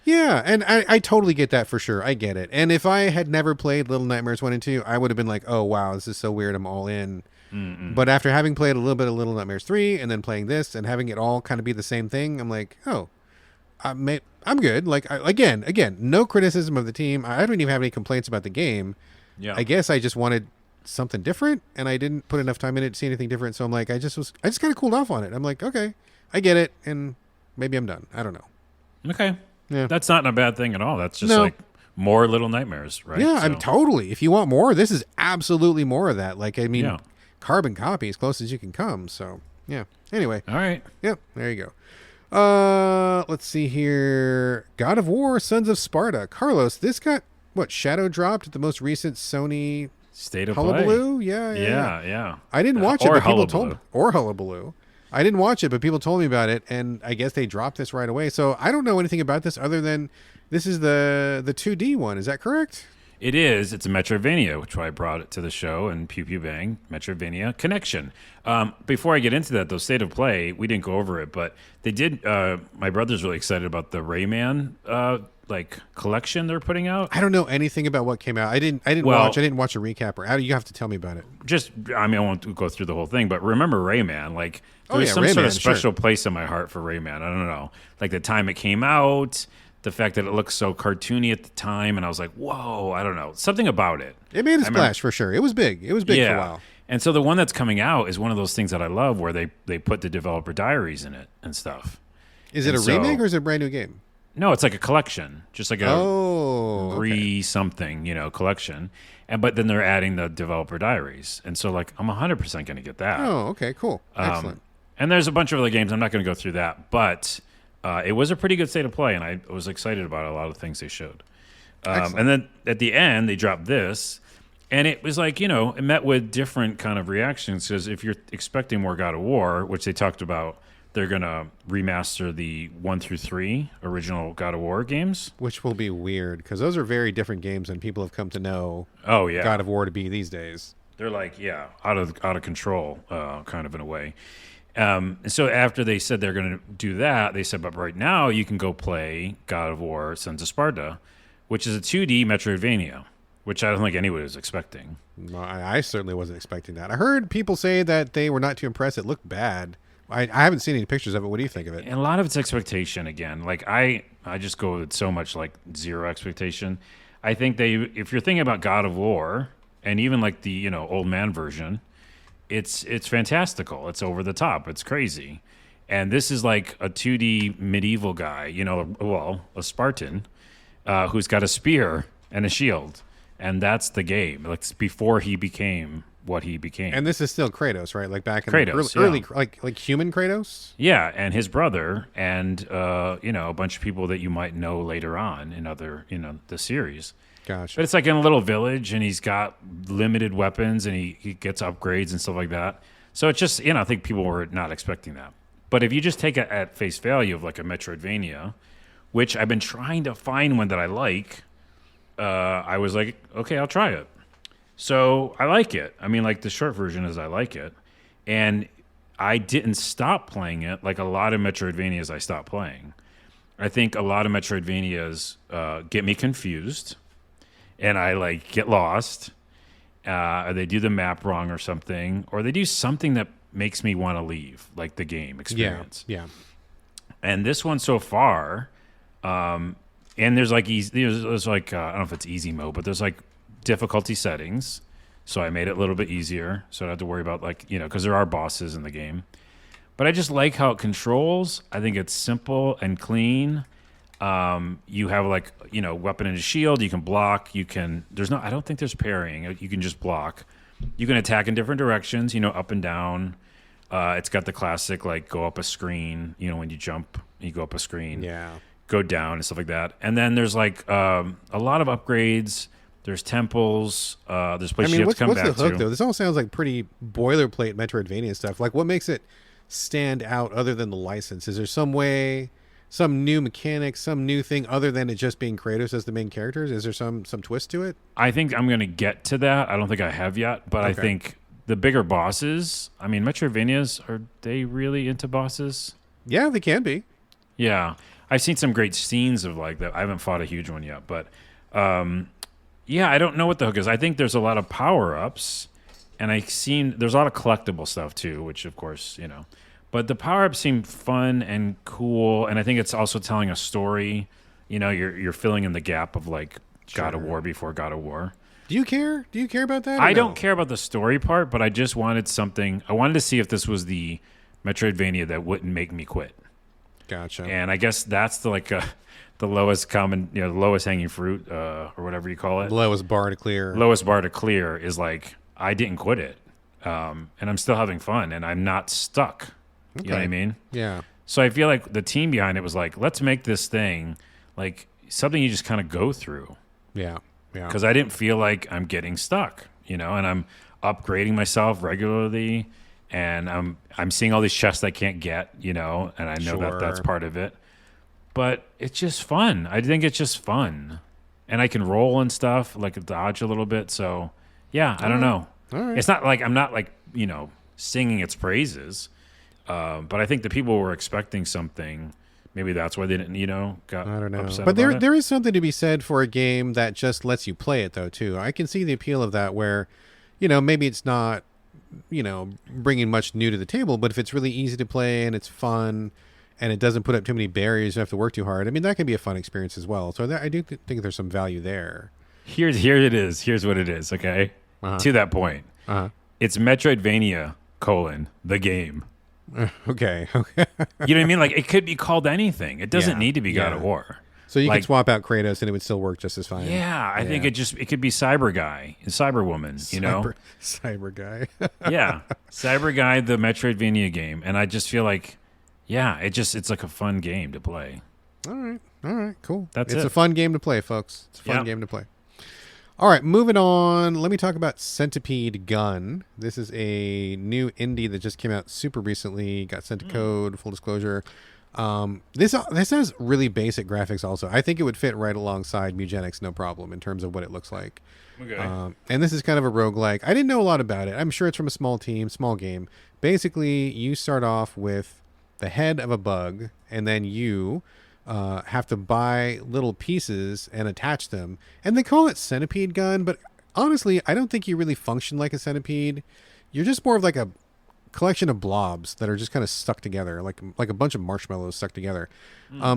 yeah, and I totally get that for sure. I get it. And if I had never played Little Nightmares 1 and 2, I would have been like, oh, wow, this is so weird. I'm all in. Mm-mm. But after having played a little bit of Little Nightmares 3 and then playing this and having it all kind of be the same thing, I'm like, oh, I'm good. Like, again, no criticism of the team. I don't even have any complaints about the game. yeah, I guess I just wanted something different, and I didn't put enough time in it to see anything different. So I'm like, I just kind of cooled off on it. I'm like, okay, I get it, and maybe I'm done. I don't know. Okay. Yeah. That's not a bad thing at all. That's just like more Little Nightmares, right? Yeah, I'm totally. If you want more, this is absolutely more of that. Like, I mean, carbon copy as close as you can come. So, yeah. Anyway. All right. Yep. There you go. Let's see here. God of War, Sons of Sparta. Carlos, this got, shadow dropped at the most recent Sony State of Hullabaloo? Play. Yeah. I didn't watch it, or but people Hullabaloo. or Hullabaloo. I didn't watch it, but people told me about it, and I guess they dropped this right away. So I don't know anything about this other than this is the 2D one. Is that correct? It is. It's a Metroidvania, which is why I brought it to the show, and Pew Pew Bang, Metroidvania Connection. Before I get into that, though, State of Play, we didn't go over it, but they did. My brother's really excited about the Rayman collection they're putting out. I don't know anything about what came out. I didn't watch. I didn't watch a recap. Or you have to tell me about it. I won't go through the whole thing, but remember Rayman, there's some Rayman, sort of special place in my heart for Rayman. I don't know, like the time it came out, the fact that it looked so cartoony at the time, and I was like, whoa, I don't know, something about it. It made a splash for sure. It was big. It was big for a while. And so the one that's coming out is one of those things that I love, where they put the developer diaries in it and stuff. Is it a remake or is it a brand new game? No, it's like a collection, just like a something, collection. But then they're adding the developer diaries. And so I'm 100% going to get that. Oh, okay, cool. Excellent. And there's a bunch of other games. I'm not going to go through that, but it was a pretty good state of play, and I was excited about a lot of things they showed. And then at the end, they dropped this, and it was it met with different kind of reactions, because if you're expecting more God of War, which they talked about, they're going to remaster the 1 through 3 original God of War games. Which will be weird, because those are very different games than people have come to know God of War to be these days. They're out of control, kind of in a way. So after they said they're going to do that, they said, but right now you can go play God of War Sons of Sparta, which is a 2D Metroidvania, which I don't think anyone was expecting. I certainly wasn't expecting that. I heard people say that they were not too impressed. It looked bad. I haven't seen any pictures of it. What do you think of it? And a lot of it's expectation again. I just go with so much zero expectation. I think if you're thinking about God of War, and even the old man version, it's fantastical. It's over the top. It's crazy. And this is like a 2D medieval guy, a Spartan, who's got a spear and a shield. And that's the game. It's before he became what he became. And this is still Kratos, right? Like back in Kratos, the early like human Kratos? Yeah, and his brother and a bunch of people that you might know later on in other, the series. Gotcha. But it's in a little village, and he's got limited weapons, and he gets upgrades and stuff like that. So it's just, I think people were not expecting that. But if you just take it at face value of a Metroidvania, which I've been trying to find one that I like, I was like, okay, I'll try it. So I like it. I mean, the short version is I like it. And I didn't stop playing it like a lot of Metroidvanias I stopped playing. I think a lot of Metroidvanias get me confused, and I get lost. Or they do the map wrong or something, or they do something that makes me want to leave, the game experience. Yeah. And this one so far, and there's I don't know if it's easy mode, but there's difficulty settings. So I made it a little bit easier, so I don't have to worry about because there are bosses in the game. But I just like how it controls. I think it's simple and clean. You have weapon and a shield. You can block. I don't think there's parrying. You can just block. You can attack in different directions, up and down. It's got the classic, go up a screen, when you jump, you go up a screen. Yeah. Go down and stuff like that. And then there's a lot of upgrades. There's temples. There's places you have to come back to. What's the hook, though? This all sounds like pretty boilerplate Metroidvania stuff. What makes it stand out other than the license? Is there some way some new mechanics, some new thing other than it just being Kratos as the main characters? Is there some twist to it? I think I'm going to get to that. I don't think I have yet, but I Okay. think the bigger bosses, I mean, Metroidvanias, are they really into bosses? Yeah, they can be. Yeah. I've seen some great scenes of like that. I haven't fought a huge one yet, but yeah, I don't know what the hook is. I think there's a lot of power-ups, and there's a lot of collectible stuff too, which of course, but the power-ups seem fun and cool, and I think it's also telling a story. You're filling in the gap of like God of War before God of War. Do you care? Do you care about that? I don't care about the story part, but I just wanted something. I wanted to see if this was the Metroidvania that wouldn't make me quit. Gotcha. And I guess that's the lowest common, the lowest hanging fruit, or whatever you call it. Lowest bar to clear. Lowest bar to clear is like, I didn't quit it. And I'm still having fun, and I'm not stuck. Okay. You know what I mean? Yeah. So I feel like the team behind it was like, let's make this thing like something you just kind of go through. Yeah. Yeah. Because I didn't feel like I'm getting stuck, and I'm upgrading myself regularly, and I'm seeing all these chests I can't get, and I know that that's part of it. But it's just fun. I think it's just fun, and I can roll and stuff, like dodge a little bit. So yeah, I don't know. All right. It's not like I'm not like singing its praises, but I think the people were expecting something. Maybe that's why they didn't, got I don't know. upset But about it. there is something to be said for a game that just lets you play it, though, too. I can see the appeal of that where, maybe it's not, bringing much new to the table, but if it's really easy to play and it's fun and it doesn't put up too many barriers, you don't have to work too hard, I mean, that can be a fun experience as well. So I do think there's some value there. Here it is. Here's what it is, okay? Uh-huh. To that point. Uh-huh. It's Metroidvania, the game. Okay. You know what I mean? Like, it could be called anything. It doesn't Yeah, need to be God yeah. of War. So you Like- could swap out Kratos and it would still work just as fine. Yeah, I think it could be Cyber Guy and Cyber Woman, Cyber guy. Yeah. Cyber Guy, the Metroidvania game. And I just feel like, yeah, it's like a fun game to play. All right, cool. That's It's it. a fun game to play, folks. It's a fun Yep. game to play. All right, moving on. Let me talk about Centipede Gun. This is a new indie that just came out super recently. Got sent to code, full disclosure. This has really basic graphics also. I think it would fit right alongside Mewgenics, no problem, in terms of what it looks like. Okay. And this is kind of a roguelike. I didn't know a lot about it. I'm sure it's from a small team, small game. Basically, you start off with the head of a bug, and then you have to buy little pieces and attach them. And they call it Centipede Gun, but honestly, I don't think you really function like a centipede. You're just more of like a collection of blobs that are just kind of stuck together, like a bunch of marshmallows stuck together.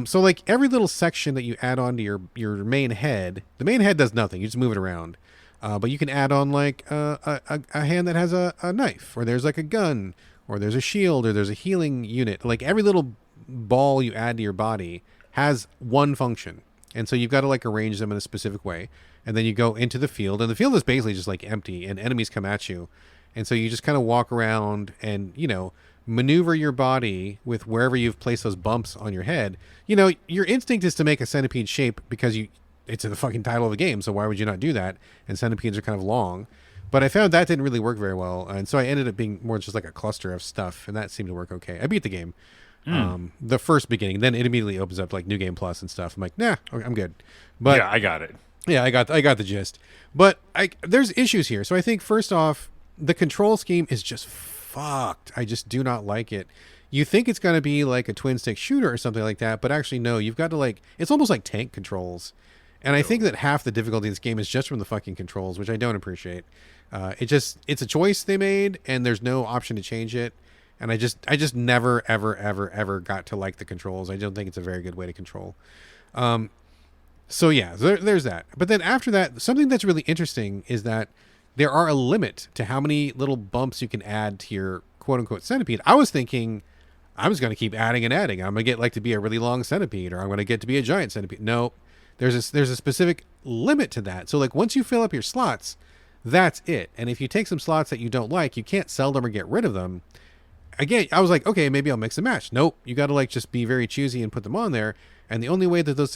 So like every little section that you add on to your main head, the main head does nothing. You just move it around. But you can add on like a hand that has a knife, or there's like a gun, or there's a shield, or there's a healing unit. Like every little ball you add to your body has one function. And so you've got to like arrange them in a specific way. And then you go into the field, and the field is basically just like empty, and enemies come at you. And so you just kind of walk around and, maneuver your body with wherever you've placed those bumps on your head. Your instinct is to make a centipede shape because it's in the fucking title of the game, so why would you not do that? And centipedes are kind of long. But I found that didn't really work very well, and so I ended up being more just like a cluster of stuff, and that seemed to work okay. I beat the game. The first beginning, then it immediately opens up like New Game Plus and stuff. I'm like, nah, I'm good. But yeah, I got it. yeah, I got the gist. But there's issues here. So I think first off, the control scheme is just fucked. I just do not like it. You think it's going to be like a twin stick shooter or something like that, but actually no, you've got to it's almost like tank controls. And I think that half the difficulty in this game is just from the fucking controls, which I don't appreciate. It's a choice they made, and there's no option to change it. And I just never, ever, ever, ever got to like the controls. I don't think it's a very good way to control. So yeah, there's that. But then after that, something that's really interesting is that there are a limit to how many little bumps you can add to your quote unquote centipede. I was thinking I'm just going to keep adding and adding. I'm going to get to be a really long centipede, or I'm going to get to be a giant centipede. No, there's a specific limit to that. So once you fill up your slots, that's it. And if you take some slots that you don't like, you can't sell them or get rid of them. Again, I was like, okay, maybe I'll mix and match. Nope, you got to just be very choosy and put them on there. And the only way that those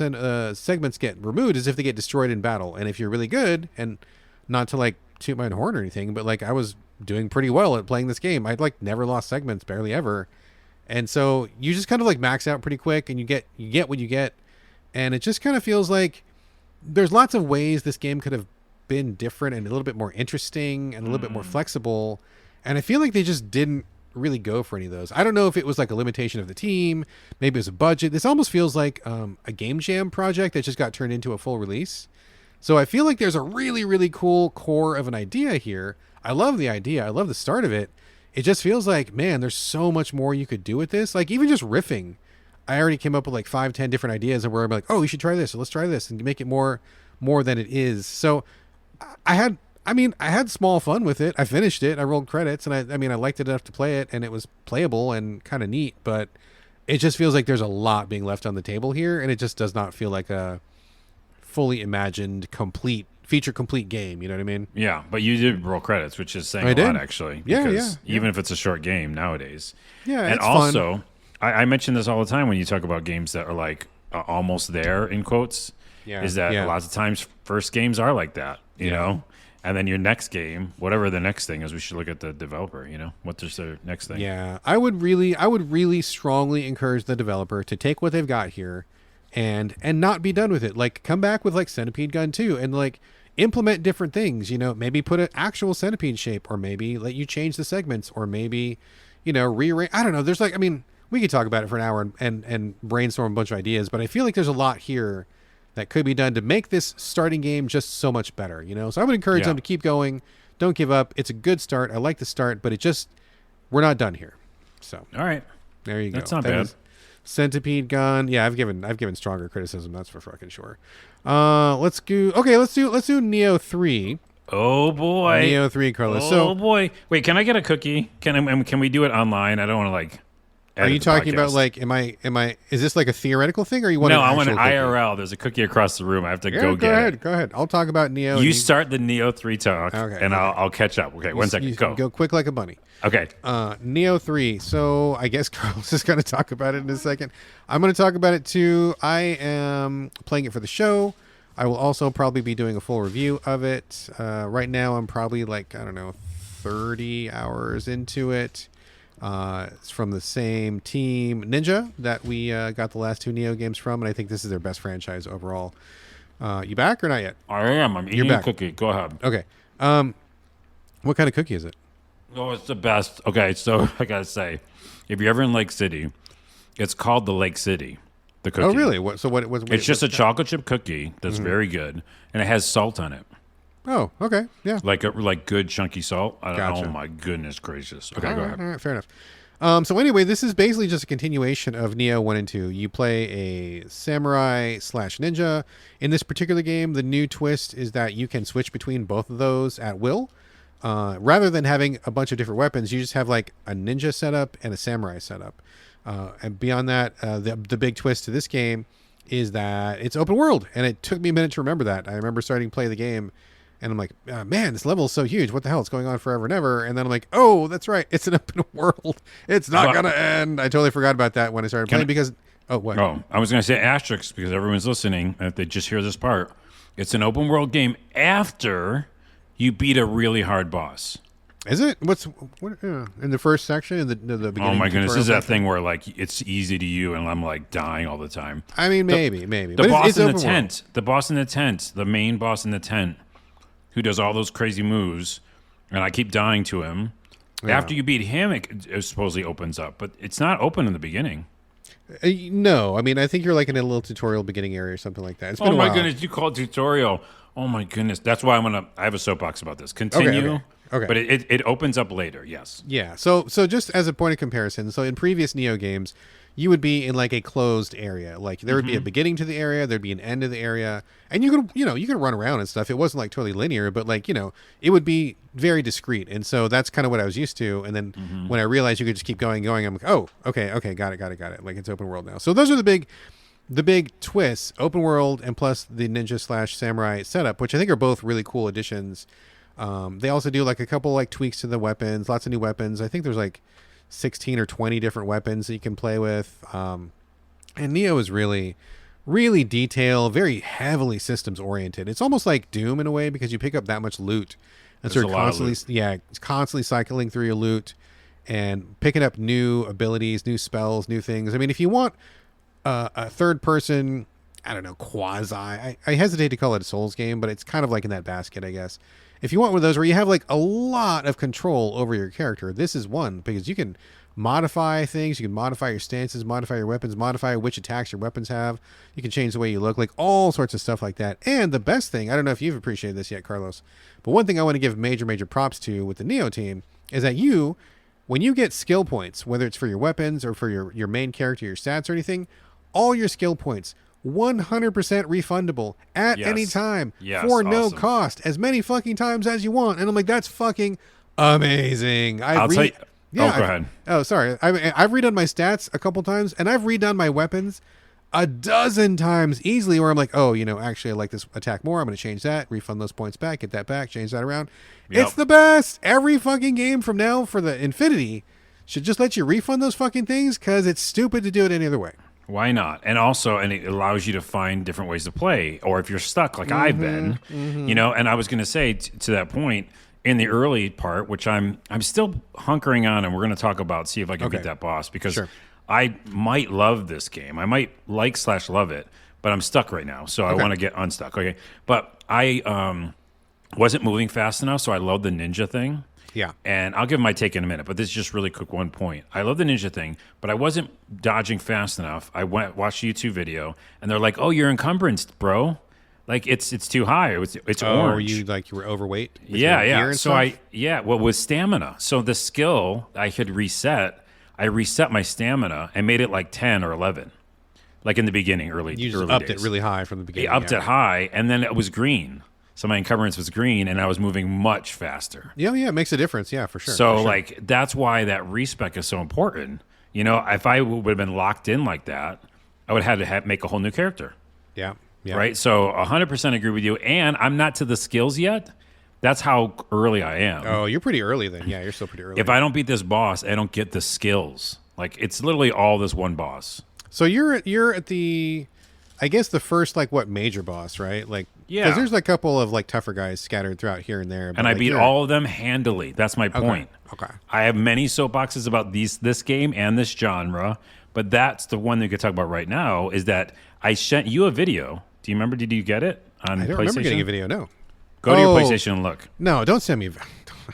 segments get removed is if they get destroyed in battle. And if you're really good, and not to toot my own horn or anything, but I was doing pretty well at playing this game. I'd never lost segments, barely ever. And so you just kind of like max out pretty quick, and you get what you get. And it just kind of feels like there's lots of ways this game could have been different and a little bit more interesting and a little bit more flexible. And I feel like they just didn't really go for any of those. I don't know if it was like a limitation of the team, maybe it was a budget. This almost feels like a game jam project that just got turned into a full release. So I feel like there's a really, really cool core of an idea here. I love the idea. I love the start of it. It just feels like, man, there's so much more you could do with this. Like even just riffing, I already came up with like 5-10 different ideas, and where I'm like, oh, we should try this. So let's try this and make it more than it is. So I had small fun with it. I finished it. I rolled credits, and I liked it enough to play it, and it was playable and kind of neat. But it just feels like there's a lot being left on the table here, and it just does not feel like a fully imagined, feature complete game. You know what I mean? Yeah, but you did roll credits, which is saying a lot, actually. Because even if it's a short game nowadays. Yeah, and it's also, fun. I mention this all the time when you talk about games that are like almost there in quotes. Yeah, is that a lot of times first games are like that, you know, and then your next game, whatever the next thing is, we should look at the developer. You know, what is their next thing? Yeah, I would really strongly encourage the developer to take what they've got here, and not be done with it. Like come back with like Centipede Gun 2 and like implement different things. You know, maybe put an actual centipede shape, or maybe let you change the segments, or maybe rearrange. I don't know. There's like we could talk about it for an hour and brainstorm a bunch of ideas, but I feel like there's a lot here that could be done to make this starting game just so much better, So I would encourage them to keep going. Don't give up. It's a good start. I like the start, but we're not done here. So, all right, there you go. That's not bad. Centipede Gun. Yeah, I've given stronger criticism. That's for fucking sure. Let's do Nioh 3. Oh boy, Nioh 3, Carlos. Oh boy. Wait, can I get a cookie? Can we do it online? I don't want to like. Are you talking about like, am I, is this like a theoretical thing, or you want No, an I want an actual IRL. cookie? There's a cookie across the room. I have to go ahead. Go ahead. I'll talk about Nioh. You start the Nioh 3 talk, and I'll catch up. Okay, 1 second. Go. Go quick like a bunny. Okay. Nioh 3. So I guess Carlos is going to talk about it in a second. I'm going to talk about it too. I am playing it for the show. I will also probably be doing a full review of it. Right now, I'm probably like, 30 hours into it. It's from the same team, Ninja, that we got the last 2 Nioh games from, and I think this is their best franchise overall. You back or not yet? I am. I'm eating a cookie. Go ahead. Okay. What kind of cookie is it? Oh, it's the best. Okay, so I gotta say, if you're ever in Lake City, it's called the Lake City. The cookie. Oh, really? What it's just a chocolate chip cookie that's very good, and it has salt on it. Oh, okay. Yeah. Like good chunky salt. Gotcha. Oh my goodness gracious. Okay, go ahead. All right, fair enough. So anyway, this is basically just a continuation of Nioh 1 and 2. You play a samurai / ninja. In this particular game, the new twist is that you can switch between both of those at will. Rather than having a bunch of different weapons, you just have like a ninja setup and a samurai setup. And beyond that, the big twist to this game is that it's open world. And it took me a minute to remember that. I remember starting to play the game, and I'm like, man, this level is so huge. What the hell? It's going on forever and ever. And then I'm like, oh, that's right. It's an open world. It's not going to end. I totally forgot about that when I started playing because... Oh, what? Oh, I was going to say asterisk because everyone's listening. If they just hear this part, it's an open world game after you beat a really hard boss. Is it? In the first section? In the beginning? Oh, my goodness. This is that thing where, like, it's easy to you, and I'm, like, dying all the time. I mean, maybe. The boss in the tent. The boss in the tent. The main boss in the tent. Who does all those crazy moves, and I keep dying to him. Yeah. After you beat him, it supposedly opens up, but it's not open in the beginning. No, I mean, I think you're like in a little tutorial beginning area or something like that. It's been oh a my while. goodness, you call it tutorial. Oh my goodness. That's why I have a soapbox about this. Continue. Okay. But it opens up later, yes. Yeah, so just as a point of comparison, so in previous Nioh games, you would be in like a closed area. Like there would be a beginning to the area, there'd be an end to the area, and you could run around and stuff. It wasn't like totally linear, but like, it would be very discrete. And so that's kind of what I was used to. And then when I realized you could just keep going, I'm like, oh, okay, got it. Like it's open world now. So those are the big twists, open world and plus the ninja / samurai setup, which I think are both really cool additions. They also do like a couple like tweaks to the weapons, lots of new weapons. I think there's like 16 or 20 different weapons that you can play with. And Nioh is really, really detailed, very heavily systems oriented. It's almost like Doom in a way because you pick up that much loot. And There's so constantly cycling through your loot. and picking up new abilities, new spells, new things. I mean, if you want a third person, I don't know, quasi, I hesitate to call it a Souls game, but it's kind of like in that basket, I guess. If you want one of those where you have like a lot of control over your character, this is one, because you can modify things, you can modify your stances, modify your weapons, modify which attacks your weapons have, you can change the way you look, like all sorts of stuff like that. And the best thing, I don't know if you've appreciated this yet, Carlos, but one thing I want to give major props to with the Nioh team is that when you get skill points, whether it's for your weapons or for your main character, your stats or anything, all your skill points 100% refundable at any time for no cost, as many fucking times as you want. And I'm like, that's fucking amazing. I'll tell you. Go ahead. Oh, sorry. I've redone my stats a couple times, and I've redone my weapons a dozen times easily, where I'm like, oh, actually I like this attack more. I'm going to change that, refund those points back, get that back, change that around. Yep. It's the best. Every fucking game from now for the Infinity should just let you refund those fucking things, because it's stupid to do it any other way. Why not? And also, it allows you to find different ways to play, or if you're stuck like I've been, and I was going to say to that point, in the early part, which I'm still hunkering on, and we're going to talk about, see if I can beat that boss, because I might love this game. I might like/love it, but I'm stuck right now, so I want to get unstuck. Okay, but I wasn't moving fast enough, so I love the ninja thing. Yeah. And I'll give my take in a minute, but this is just really quick one point. I love the ninja thing, but I wasn't dodging fast enough. I watched a YouTube video, and they're like, "Oh, you're encumbered, bro. Like it's too high. It's orange." You were overweight? Yeah. So with stamina. So the skill I could reset. I reset my stamina and made it like 10 or 11, like in the beginning, early. You just early upped days. It really high from the beginning. I upped it high, and then it was green. So my encumbrance was green, and I was moving much faster. Yeah, it makes a difference. Yeah, for sure. So that's why that respec is so important. If I would have been locked in like that, I would have had to make a whole new character. Yeah. Right. So 100% agree with you. And I'm not to the skills yet. That's how early I am. Oh, you're pretty early then. Yeah, you're still pretty early. If I don't beat this boss, I don't get the skills. Like it's literally all this one boss. So you're at the, I guess the first major boss, right? Like, yeah, because there's a couple of tougher guys scattered throughout here and there. And I beat all of them handily. That's my point. Okay. I have many soapboxes about this game and this genre, but that's the one that we could talk about right now. Is that I sent you a video. Do you remember? Did you get it on PlayStation? I don't remember getting a video. No. Go to your PlayStation and look. No, don't send me.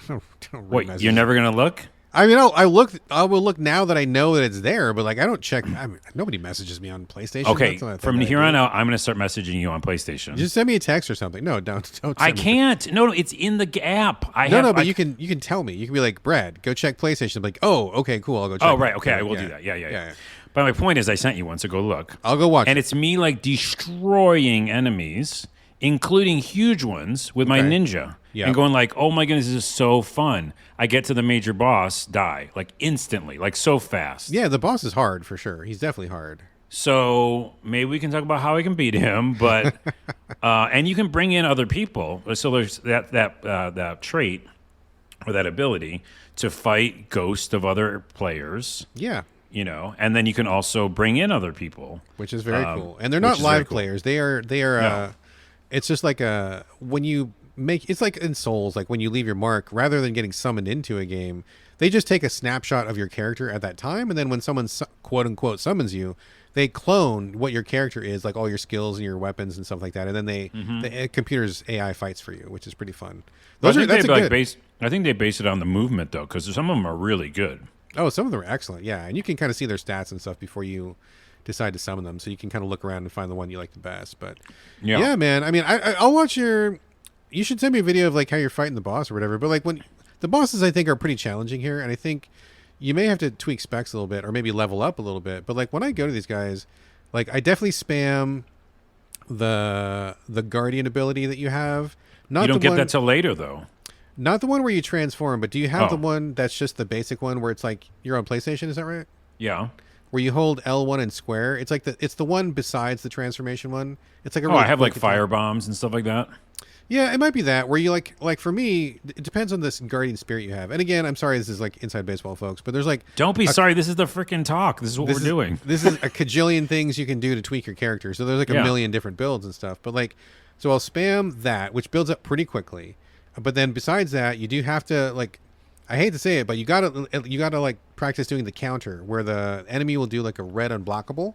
Don't Wait, messages. You're never gonna look? I mean, I will look now that I know that it's there, but I don't check. I mean, nobody messages me on PlayStation. Okay, from here on out, I'm going to start messaging you on PlayStation. Just send me a text or something. No, don't. I can't. No, it's in the app. But you can tell me. You can be like, Brad, go check PlayStation. I'm like, oh, okay, cool. I'll go check. Oh, right. Okay, I will do that. Yeah. But my point is, I sent you one, so go look. I'll go watch. And it's me destroying enemies, including huge ones, with my ninja. Yep. And going oh my goodness, this is so fun. I get to the major boss, die, instantly, so fast. Yeah, the boss is hard for sure. He's definitely hard. So maybe we can talk about how I can beat him, but and you can bring in other people. So there's that trait or that ability to fight ghosts of other players. Yeah. And then you can also bring in other people, which is very cool. And they're not live players. They are. No. It's just when you it's like in Souls, when you leave your mark, rather than getting summoned into a game, they just take a snapshot of your character at that time, and then when someone quote unquote summons you, they clone what your character is, all your skills and your weapons and stuff like that, and then the computer's AI fights for you, which is pretty fun. I think they base it on the movement though, because some of them are really good. Oh, some of them are excellent, yeah, and you can kind of see their stats and stuff before you decide to summon them, so you can kind of look around and find the one you like the best. But yeah man, I mean, I'll watch you should send me a video of how you're fighting the boss or whatever. But when the bosses, I think, are pretty challenging here, and I think you may have to tweak specs a little bit or maybe level up a little bit. But when I go to these guys, I definitely spam the guardian ability that you have. You don't get that till later though. Not the one where you transform, but do you have the one that's just the basic one where it's you're on PlayStation? Is that right? Yeah. Where you hold L1 and square. It's it's the one besides the transformation one. It's a I have fire bombs and stuff like that. Yeah, it might be that where you for me, it depends on this guardian spirit you have. And again, I'm sorry, this is inside baseball, folks, but there's don't be sorry. This is the freaking talk. This is what we're doing. This is a cajillion things you can do to tweak your character. So there's a million different builds and stuff. But so I'll spam that, which builds up pretty quickly. But then besides that, you do have to I hate to say it, but you gotta like practice doing the counter where the enemy will do like a red unblockable,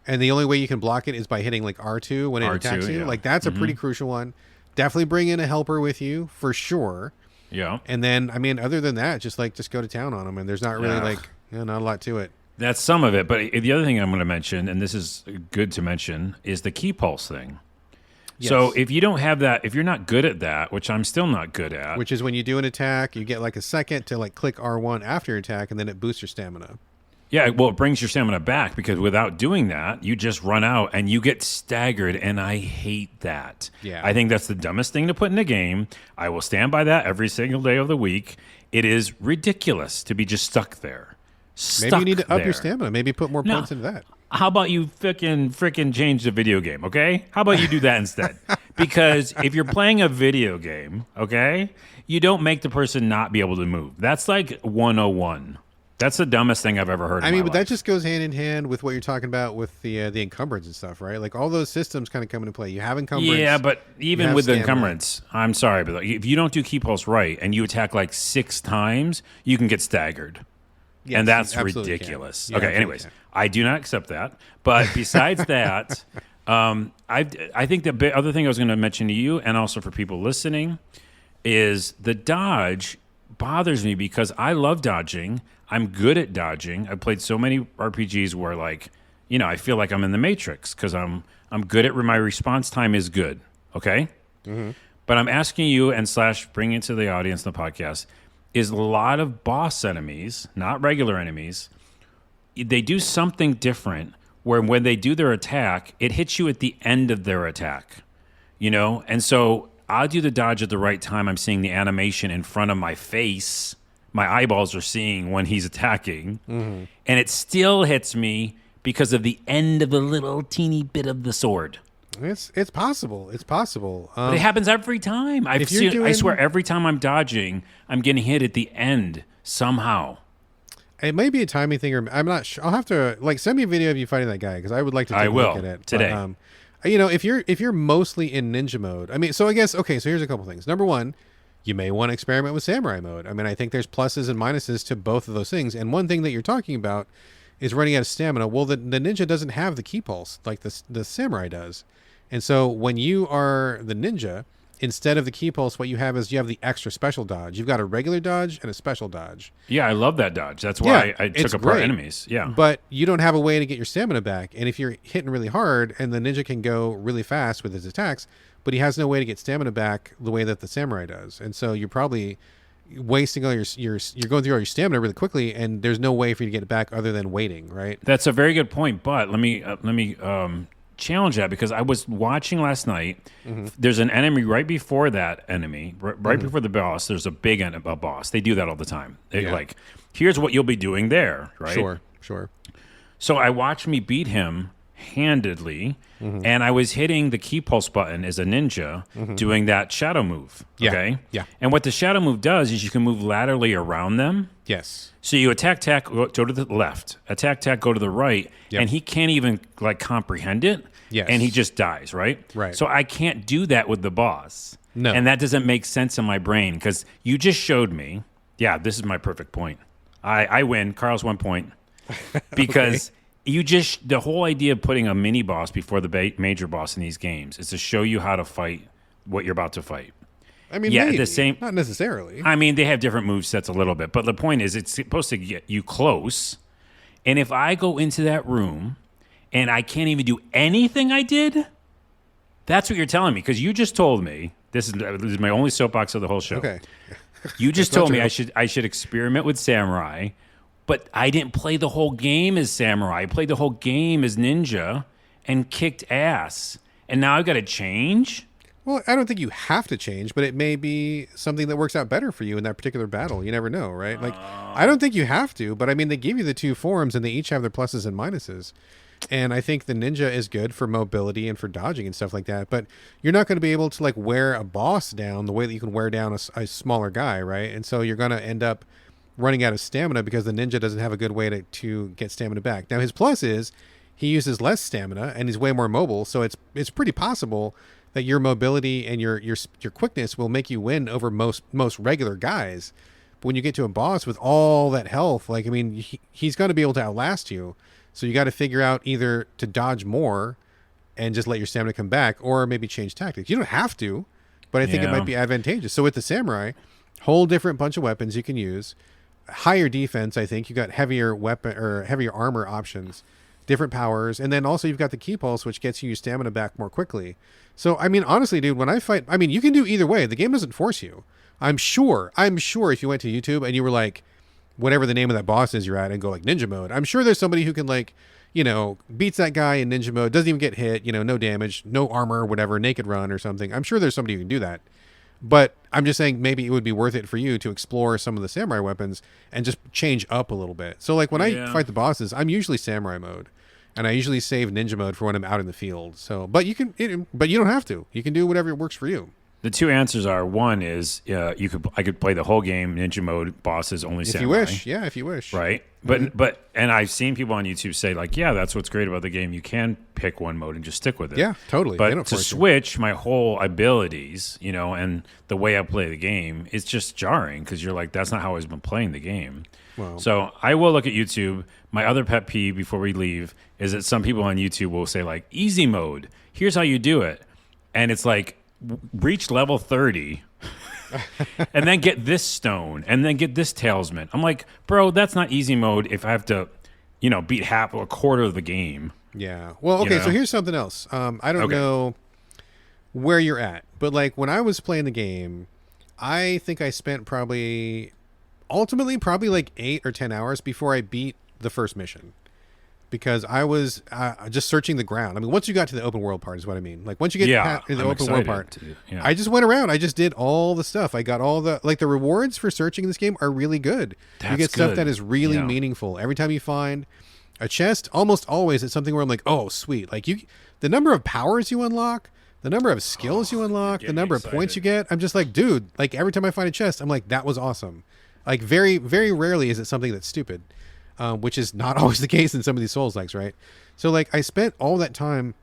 and the only way you can block it is by hitting like R2 when it R2, attacks you. yeah. Like that's a pretty crucial one. Definitely bring in a helper with you for sure. Yeah. And then I mean, other than that, just go to town on them, and there's not really not a lot to it. That's some of it. But the other thing I'm going to mention, and this is good to mention, is the key pulse thing. Yes. So if you don't have that, if you're not good at that, which I'm still not good at. Which is when you do an attack, you get like a second to like click R1 after your attack, and then it boosts your stamina. Yeah, well, it brings your stamina back because without doing that, you just run out and you get staggered, and I hate that. Yeah. I think that's the dumbest thing to put in a game. I will stand by that every single day of the week. It is ridiculous to be just stuck there. Maybe you need to up there. your stamina. Maybe put more points into that. How about you frickin' change the video game, okay? How about you do that instead? Because if you're playing a video game, okay, you don't make the person not be able to move. That's like 101. That's the dumbest thing I've ever heard. I mean, but that just goes hand in hand with what you're talking about with the encumbrance and stuff, right? Like all those systems kind of come into play. You have encumbrance. Yeah, but even with the stamina. encumbrance, I'm sorry, but if you don't do key pulse right and you attack like 6 times, you can get staggered. Yes, and that's you absolutely ridiculous. can. You Okay, absolutely anyways, can. I do not accept that. But besides that, I think the other thing I was going to mention to you and also for people listening is the dodge bothers me because I love dodging. I'm good at dodging. I've played so many RPGs where I feel like I'm in the Matrix because I'm good at my response time is good. Okay? Mm-hmm. But I'm asking you and / bringing it to the audience in the podcast is a lot of boss enemies, not regular enemies, they do something different where when they do their attack, it hits you at the end of their attack, And so I'll do the dodge at the right time. I'm seeing the animation in front of my face. My eyeballs are seeing when he's attacking. Mm-hmm. And it still hits me because of the end of a little teeny bit of the sword. It's possible. It's possible. But it happens every time. I swear, every time I'm dodging, I'm getting hit at the end somehow. It may be a timing thing, or I'm not sure. I'll have to send me a video of you fighting that guy because I would like to take a look at it today. But, if you're mostly in ninja mode, I mean, so I guess so here's a couple things. Number one, you may want to experiment with samurai mode. I mean, I think there's pluses and minuses to both of those things. And one thing that you're talking about is running out of stamina. Well, the ninja doesn't have the key pulse like the samurai does. And so when you are the ninja, instead of the key pulse, what you have is you have the extra special dodge. You've got a regular dodge and a special dodge. Yeah, I love that dodge. That's why I took apart enemies. Yeah. But you don't have a way to get your stamina back. And if you're hitting really hard and the ninja can go really fast with his attacks, but he has no way to get stamina back the way that the samurai does. And so you're probably wasting all you're going through all your stamina really quickly, and there's no way for you to get it back other than waiting, right? That's a very good point, but let me challenge that because I was watching last night. Mm-hmm. There's an enemy right before that enemy, right before the boss. There's a big boss. They do that all the time. Like, here's what you'll be doing there, right? Sure. So I watched me beat him handedly, and I was hitting the key pulse button as a ninja, doing that shadow move. Okay? Yeah. And what the shadow move does is you can move laterally around them. Yes. So you attack, go to the left. Attack, go to the right. Yep. And he can't even comprehend it. Yes. And he just dies, right? Right. So I can't do that with the boss. No. And that doesn't make sense in my brain because you just showed me. Yeah, this is my perfect point. I win. Carl's 1 point. Because the whole idea of putting a mini boss before the major boss in these games is to show you how to fight what you're about to fight. I mean, yeah, maybe. the same. Not necessarily. I mean, they have different movesets a little bit, but the point is, it's supposed to get you close. And if I go into that room and I can't even do anything I did, that's what you're telling me. Because you just told me this is my only soapbox of the whole show. Okay. You just told me I should experiment with samurai, but I didn't play the whole game as samurai. I played the whole game as ninja and kicked ass. And now I've got to change. Well, I don't think you have to change, but it may be something that works out better for you in that particular battle. You never know, right? Like, I don't think you have to, but I mean, they give you the two forms and they each have their pluses and minuses. And I think the ninja is good for mobility and for dodging and stuff like that. But you're not going to be able to wear a boss down the way that you can wear down a smaller guy, right? And so you're going to end up running out of stamina because the ninja doesn't have a good way to get stamina back. Now, his plus is he uses less stamina and he's way more mobile. So it's pretty possible that your mobility and your quickness will make you win over most regular guys. when you get to a boss with all that health, like, I mean, he's going to be able to outlast you. So you got to figure out either to dodge more and just let your stamina come back, or maybe change tactics. You don't have to, but I think it might be advantageous. So with the samurai, whole different bunch of weapons you can use, higher defense. I think you got heavier weapon or heavier armor options, different powers, and then also you've got the key pulse, which gets you your stamina back more quickly. So I mean, honestly, dude, when I fight, I mean, you can do either way. The game doesn't force you. I'm sure if you went to YouTube and you were like, whatever the name of that boss is you're at, and go like ninja mode, I'm sure there's somebody who can, like, you know, beats that guy in ninja mode, doesn't even get hit, you know, no damage, no armor, whatever, naked run or something. I'm sure there's somebody who can do that. But I'm just saying maybe it would be worth it for you to explore some of the samurai weapons and just change up a little bit. So like when I fight the bosses, I'm usually samurai mode, and I usually save ninja mode for when I'm out in the field. So, but you don't have to. You can do whatever works for you. The two answers are, one is I could play the whole game ninja mode, bosses only samurai. If you wish, yeah, if you wish. Right, but and I've seen people on YouTube say like, yeah, that's what's great about the game. You can pick one mode and just stick with it. Yeah, totally. But to switch my whole abilities, you know, and the way I play the game, it's just jarring because you're like, that's not how I've been playing the game. Wow. So I will look at YouTube. My other pet peeve before we leave is that some people on YouTube will say like, easy mode, here's how you do it, and it's like, reach level 30 and then get this stone and then get this talisman. I'm like, bro, that's not easy mode if I have to, you know, beat half or a quarter of the game. Yeah. Well, okay, so here's something else. I don't know where you're at, but like when I was playing the game, I think I spent ultimately like 8 or 10 hours before I beat the first mission. Because I was just searching the ground. I mean, once you got to the open world part is what I mean. Like once you get past the open world part, I just went around. I just did all the stuff. I got all the rewards for searching in this game are really good. You get stuff that is really meaningful. Every time you find a chest, almost always it's something where I'm like, oh, sweet. Like the number of powers you unlock, the number of skills you unlock, the number of points you get. I'm just like, dude, like every time I find a chest, I'm like, that was awesome. Like very, very rarely is it something that's stupid. Which is not always the case in some of these Souls-likes, right? So, like, I spent all that time,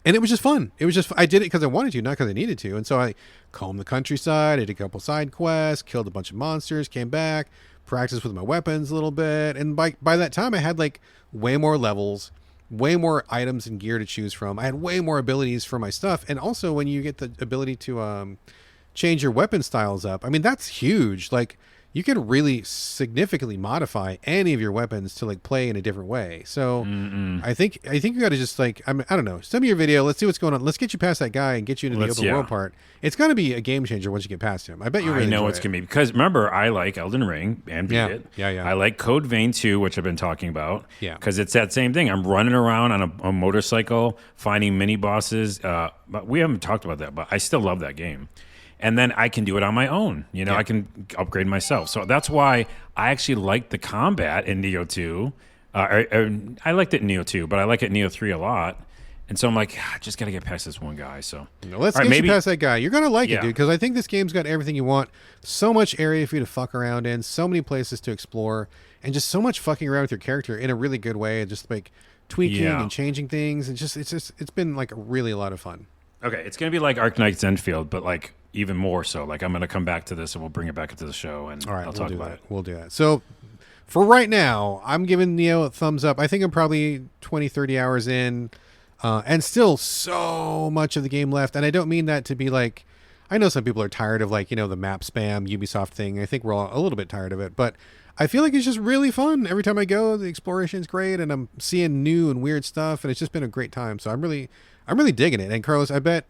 and it was just fun. I did it because I wanted to, not because I needed to. And so I combed the countryside, I did a couple side quests, killed a bunch of monsters, came back, practiced with my weapons a little bit, and by that time, I had, like, way more levels, way more items and gear to choose from. I had way more abilities for my stuff, and also when you get the ability to change your weapon styles up, I mean, that's huge. Like, you can really significantly modify any of your weapons to like play in a different way. So I think you got to just like, I don't know, send me your video. Let's see what's going on. Let's get you past that guy and get you into the open world part. It's going to be a game changer once you get past him. I bet you really know it's going to be, because remember, I like Elden Ring and beat it. Yeah. I like Code Vein 2, which I've been talking about. Yeah. Because it's that same thing. I'm running around on a motorcycle, finding mini bosses. But we haven't talked about that, but I still love that game. And then I can do it on my own. You know, I can upgrade myself. So that's why I actually like the combat in Nioh 2. I liked it in Nioh 2, but I like it in Nioh 3 a lot. And so I'm like, I just got to get past this one guy. So let's get you past that guy. You're going to like it, dude, because I think this game's got everything you want. So much area for you to fuck around in, so many places to explore, and just so much fucking around with your character in a really good way, and just like tweaking and changing things. And it's been like really a lot of fun. Okay, it's going to be like Arknight's Endfield, but like even more so. Like I'm going to come back to this and we'll bring it back into the show and I'll talk about it. We'll do that. So for right now, I'm giving Nioh a thumbs up. I think I'm probably 20, 30 hours in and still so much of the game left. And I don't mean that to be like, I know some people are tired of like, you know, the map spam Ubisoft thing. I think we're all a little bit tired of it, but I feel like it's just really fun. Every time I go, the exploration is great and I'm seeing new and weird stuff and it's just been a great time. So I'm really digging it. And Carlos, I bet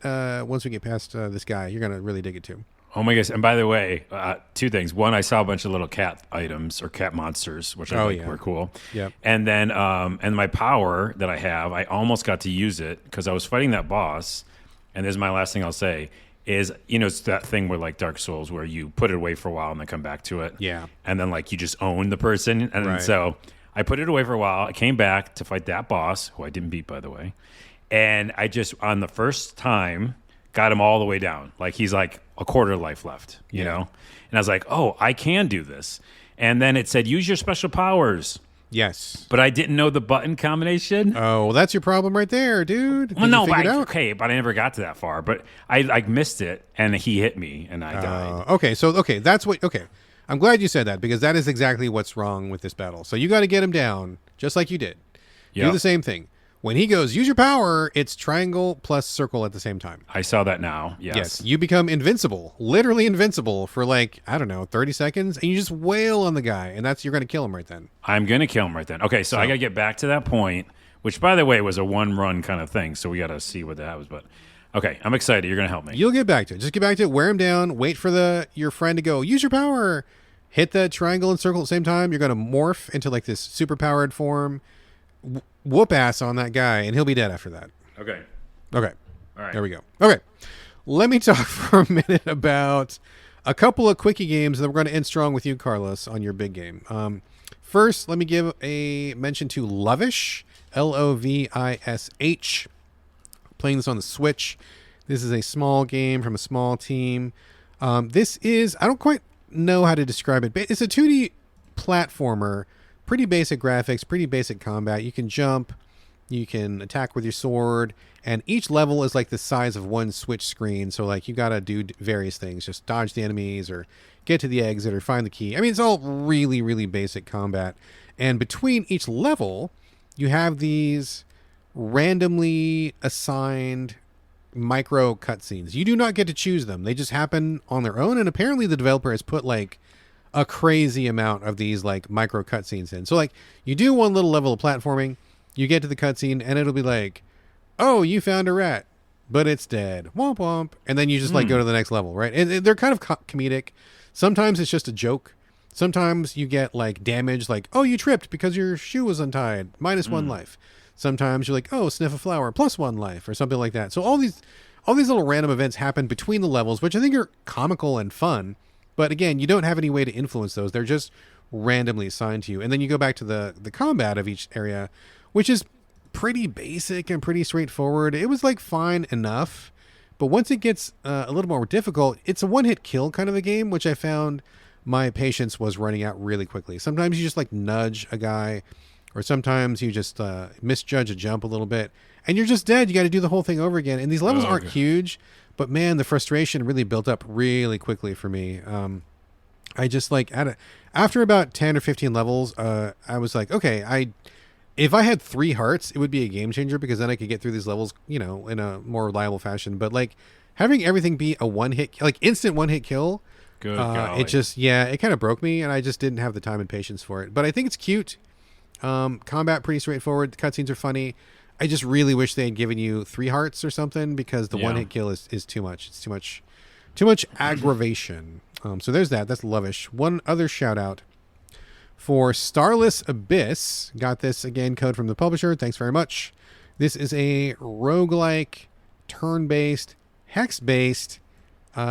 once we get past this guy, you're going to really dig it too. Oh my gosh. And by the way, two things. One, I saw a bunch of little cat items or cat monsters, which I think were cool. Yeah. And then, and my power that I have, I almost got to use it because I was fighting that boss. And this is my last thing I'll say is, you know, it's that thing where like Dark Souls where you put it away for a while and then come back to it. Yeah. And then like you just own the person. And so I put it away for a while. I came back to fight that boss, who I didn't beat, by the way. And I just, on the first time, got him all the way down. Like, he's like a quarter life left, you know? And I was like, oh, I can do this. And then it said, use your special powers. Yes. But I didn't know the button combination. Oh, well, that's your problem right there, dude. Well, no, but I never got to that far. But I like missed it, and he hit me, and I died. Okay, that's what, okay. I'm glad you said that because that is exactly what's wrong with this battle. So you got to get him down just like you did. Yep. Do the same thing. When he goes, use your power, it's triangle plus circle at the same time. I saw that now. Yes. You become invincible, literally invincible for like, I don't know, 30 seconds, and you just wail on the guy, and you're going to kill him right then. I'm going to kill him right then. Okay, so I got to get back to that point, which, by the way, was a one-run kind of thing, so we got to see what that was. But, okay, I'm excited. You're going to help me. You'll get back to it. Just get back to it, wear him down, wait for your friend to go, use your power, hit the triangle and circle at the same time. You're going to morph into like this super-powered form, whoop ass on that guy, and he'll be dead after that. Okay. All right. There we go. Okay. Let me talk for a minute about a couple of quickie games, and then we're going to end strong with you, Carlos, on your big game. First, let me give a mention to Lovish, Lovish. Playing this on the Switch. This is a small game from a small team. This is, I don't quite know how to describe it, but it's a 2D platformer. Pretty basic graphics, pretty basic combat. You can jump, you can attack with your sword, and each level is like the size of one Switch screen. So like you got to do various things, just dodge the enemies or get to the exit or find the key. I mean, it's all really, really basic combat. And between each level, you have these randomly assigned micro cutscenes. You do not get to choose them. They just happen on their own. And apparently the developer has put like a crazy amount of these like micro cutscenes in. So like you do one little level of platforming, you get to the cutscene and it'll be like, oh, you found a rat, but it's dead. Womp womp. And then you just like go to the next level, right? And they're kind of comedic. Sometimes it's just a joke. Sometimes you get like damage, like, oh, you tripped because your shoe was untied, -1 life. Sometimes you're like, oh, sniff a flower, +1 life, or something like that. So all these little random events happen between the levels, which I think are comical and fun. But again, you don't have any way to influence those. They're just randomly assigned to you. And then you go back to the combat of each area, which is pretty basic and pretty straightforward. It was like fine enough. But once it gets a little more difficult, it's a one-hit kill kind of a game, which I found my patience was running out really quickly. Sometimes you just like nudge a guy, or sometimes you just misjudge a jump a little bit, and you're just dead. You got to do the whole thing over again. And these levels aren't huge, but man, the frustration really built up really quickly for me. I just like after about 10 or 15 levels, I was like, okay, if I had 3 hearts, it would be a game changer because then I could get through these levels, in a more reliable fashion. But like having everything be a instant one hit kill, it just, it kind of broke me, and I just didn't have the time and patience for it. But I think it's cute. Combat pretty straightforward. The cutscenes are funny. I just really wish they had given you 3 hearts or something, because the one hit kill is too much. It's too much aggravation. So there's that. That's Lovish. One other shout out for Starless Abyss. Got this again, code from the publisher. Thanks very much. This is a roguelike, turn-based, hex-based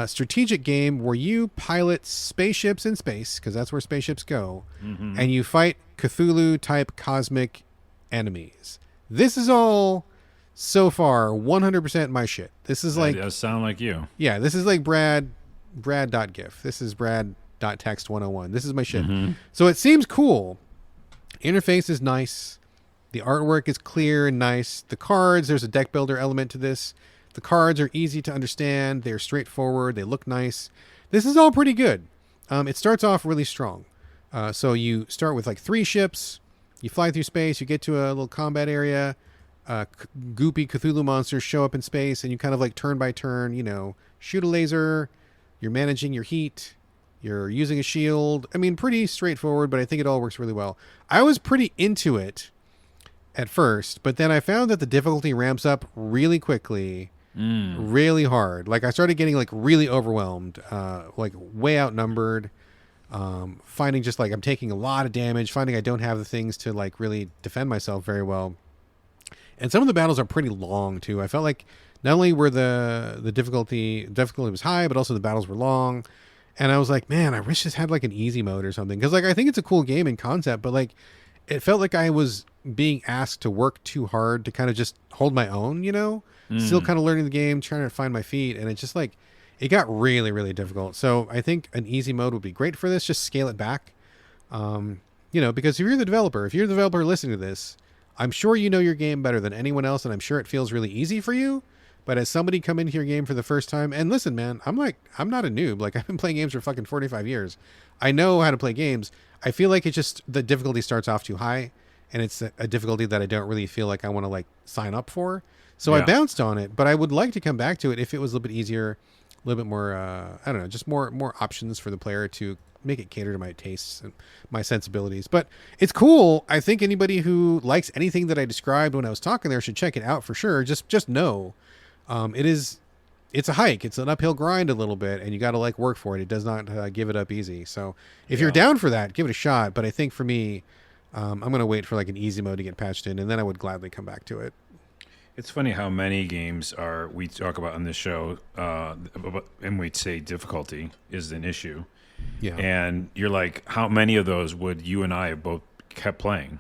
strategic game where you pilot spaceships in space, because that's where spaceships go, and you fight Cthulhu-type cosmic enemies. This is all, so far, 100% my shit. This is like... That does sound like you. Yeah, this is like Brad.gif. This is Brad.text 101. This is my shit. So it seems cool. Interface is nice. The artwork is clear and nice. The cards, there's a deck builder element to this. The cards are easy to understand. They're straightforward. They look nice. This is all pretty good. It starts off really strong. So you start with like 3 ships. You fly through space. You get to a little combat area. Goopy Cthulhu monsters show up in space, and you kind of like turn by turn, shoot a laser. You're managing your heat. You're using a shield. I mean, pretty straightforward, but I think it all works really well. I was pretty into it at first, but then I found that the difficulty ramps up really quickly, really hard. Like I started getting like really overwhelmed, like way outnumbered, finding just like I'm taking a lot of damage, finding I don't have the things to like really defend myself very well. And some of the battles are pretty long too. I felt like not only were the difficulty was high, but also the battles were long. And I was like, man, I wish this had like an easy mode or something. Because like I think it's a cool game in concept, but like it felt like I was being asked to work too hard to kind of just hold my own, still kind of learning the game, trying to find my feet. And it's just like, it got really, really difficult. So I think an easy mode would be great for this. Just scale it back. Because if you're the developer listening to this, I'm sure you know your game better than anyone else. And I'm sure it feels really easy for you. But as somebody come into your game for the first time, and listen, man, I'm not a noob. Like, I've been playing games for fucking 45 years. I know how to play games. I feel like it's just the difficulty starts off too high, and it's a difficulty that I don't really feel like I want to like sign up for. So I bounced on it, but I would like to come back to it if it was a little bit easier, a little bit more, I don't know, just more options for the player to make it cater to my tastes and my sensibilities. But it's cool. I think anybody who likes anything that I described when I was talking there should check it out for sure. Just know, it's a hike. It's an uphill grind a little bit, and you got to like work for it. It does not give it up easy. So if you're down for that, give it a shot. But I think for me, I'm going to wait for like an easy mode to get patched in, and then I would gladly come back to it. It's funny how many games we talk about on this show, and we'd say difficulty is an issue. Yeah. And you're like, how many of those would you and I have both kept playing?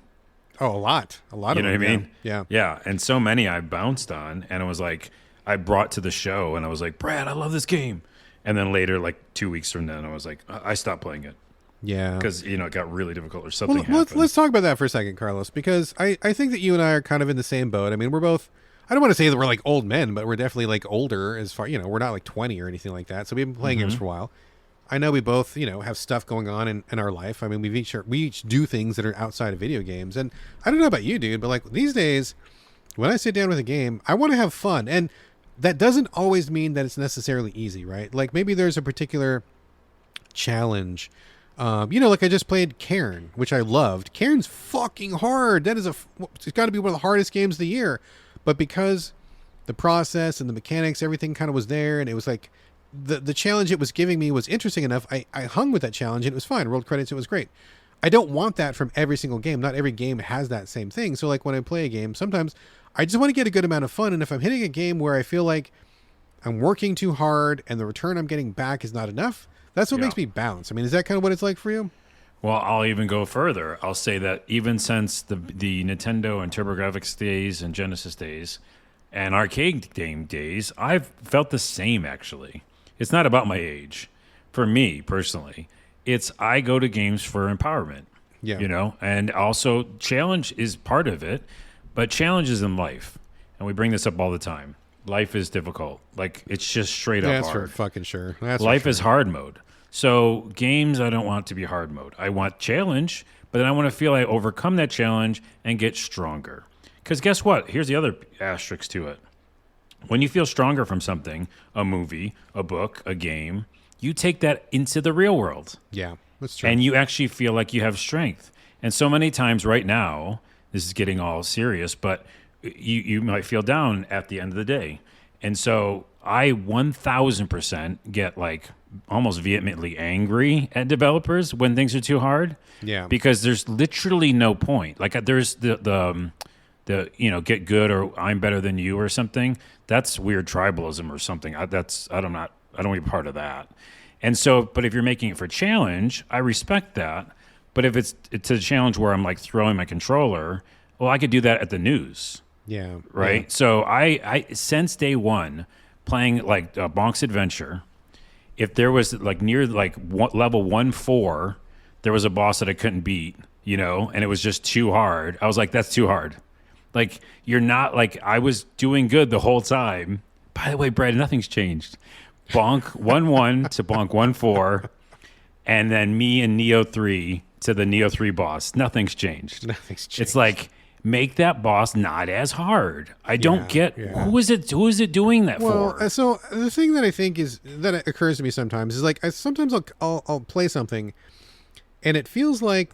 Oh, a lot of them. You know what I mean? Yeah. Yeah. And so many I bounced on, and it was like, I brought to the show, and I was like, Brad, I love this game. And then later, like 2 weeks from then, I was like, I stopped playing it. Yeah. Because, it got really difficult or something happened. Let's talk about that for a second, Carlos, because I think that you and I are kind of in the same boat. I mean, we're both, I don't want to say that we're like old men, but we're definitely like older as far, we're not like 20 or anything like that. So we've been playing games for a while. I know we both, have stuff going on in our life. I mean, we each do things that are outside of video games. And I don't know about you, dude, but like these days, when I sit down with a game, I want to have fun. And that doesn't always mean that it's necessarily easy, right? Like maybe there's a particular challenge. Like I just played Cairn, which I loved. Cairn's fucking hard. It's got to be one of the hardest games of the year. But because the process and the mechanics, everything kind of was there, and it was like the challenge it was giving me was interesting enough, I hung with that challenge, and it was fine. Rolled credits, it was great. I don't want that from every single game. Not every game has that same thing. So like when I play a game, sometimes I just want to get a good amount of fun. And if I'm hitting a game where I feel like I'm working too hard and the return I'm getting back is not enough, that's what makes me bounce. I mean, is that kind of what it's like for you? Well, I'll even go further. I'll say that even since the Nintendo and TurboGrafx days and Genesis days and arcade game days, I've felt the same, actually. It's not about my age. For me, personally, I go to games for empowerment. Yeah. And also challenge is part of it, but challenges in life, and we bring this up all the time. Life is difficult. Like, it's just straight up hard. That's for fucking sure. Life is hard mode. So games, I don't want to be hard mode. I want challenge, but then I want to feel I overcome that challenge and get stronger. Because guess what? Here's the other asterisk to it. When you feel stronger from something, a movie, a book, a game, you take that into the real world. Yeah, that's true. And you actually feel like you have strength. And so many times right now, this is getting all serious, but you might feel down at the end of the day. And so I 1,000% get like almost vehemently angry at developers when things are too hard. Yeah. Because there's literally no point. Like there's the get good or I'm better than you or something. That's weird tribalism or something. I don't want to be part of that. And so, but if you're making it for challenge, I respect that. But if it's a challenge where I'm like throwing my controller, well, I could do that at the news. Yeah. Right. Yeah. So I since day one playing like Bonk's Adventure, if there was like near like level 1-4, there was a boss that I couldn't beat, and it was just too hard. I was like, that's too hard. Like, you're not like, I was doing good the whole time. By the way, Brad, nothing's changed. Bonk 1-1 to Bonk 1-4, and then me and Nioh 3 to the Nioh 3 boss. Nothing's changed. Nothing's changed. It's like, make that boss not as hard. I don't get who is it doing that for? So the thing that I think that occurs to me sometimes is like sometimes I'll play something, and it feels like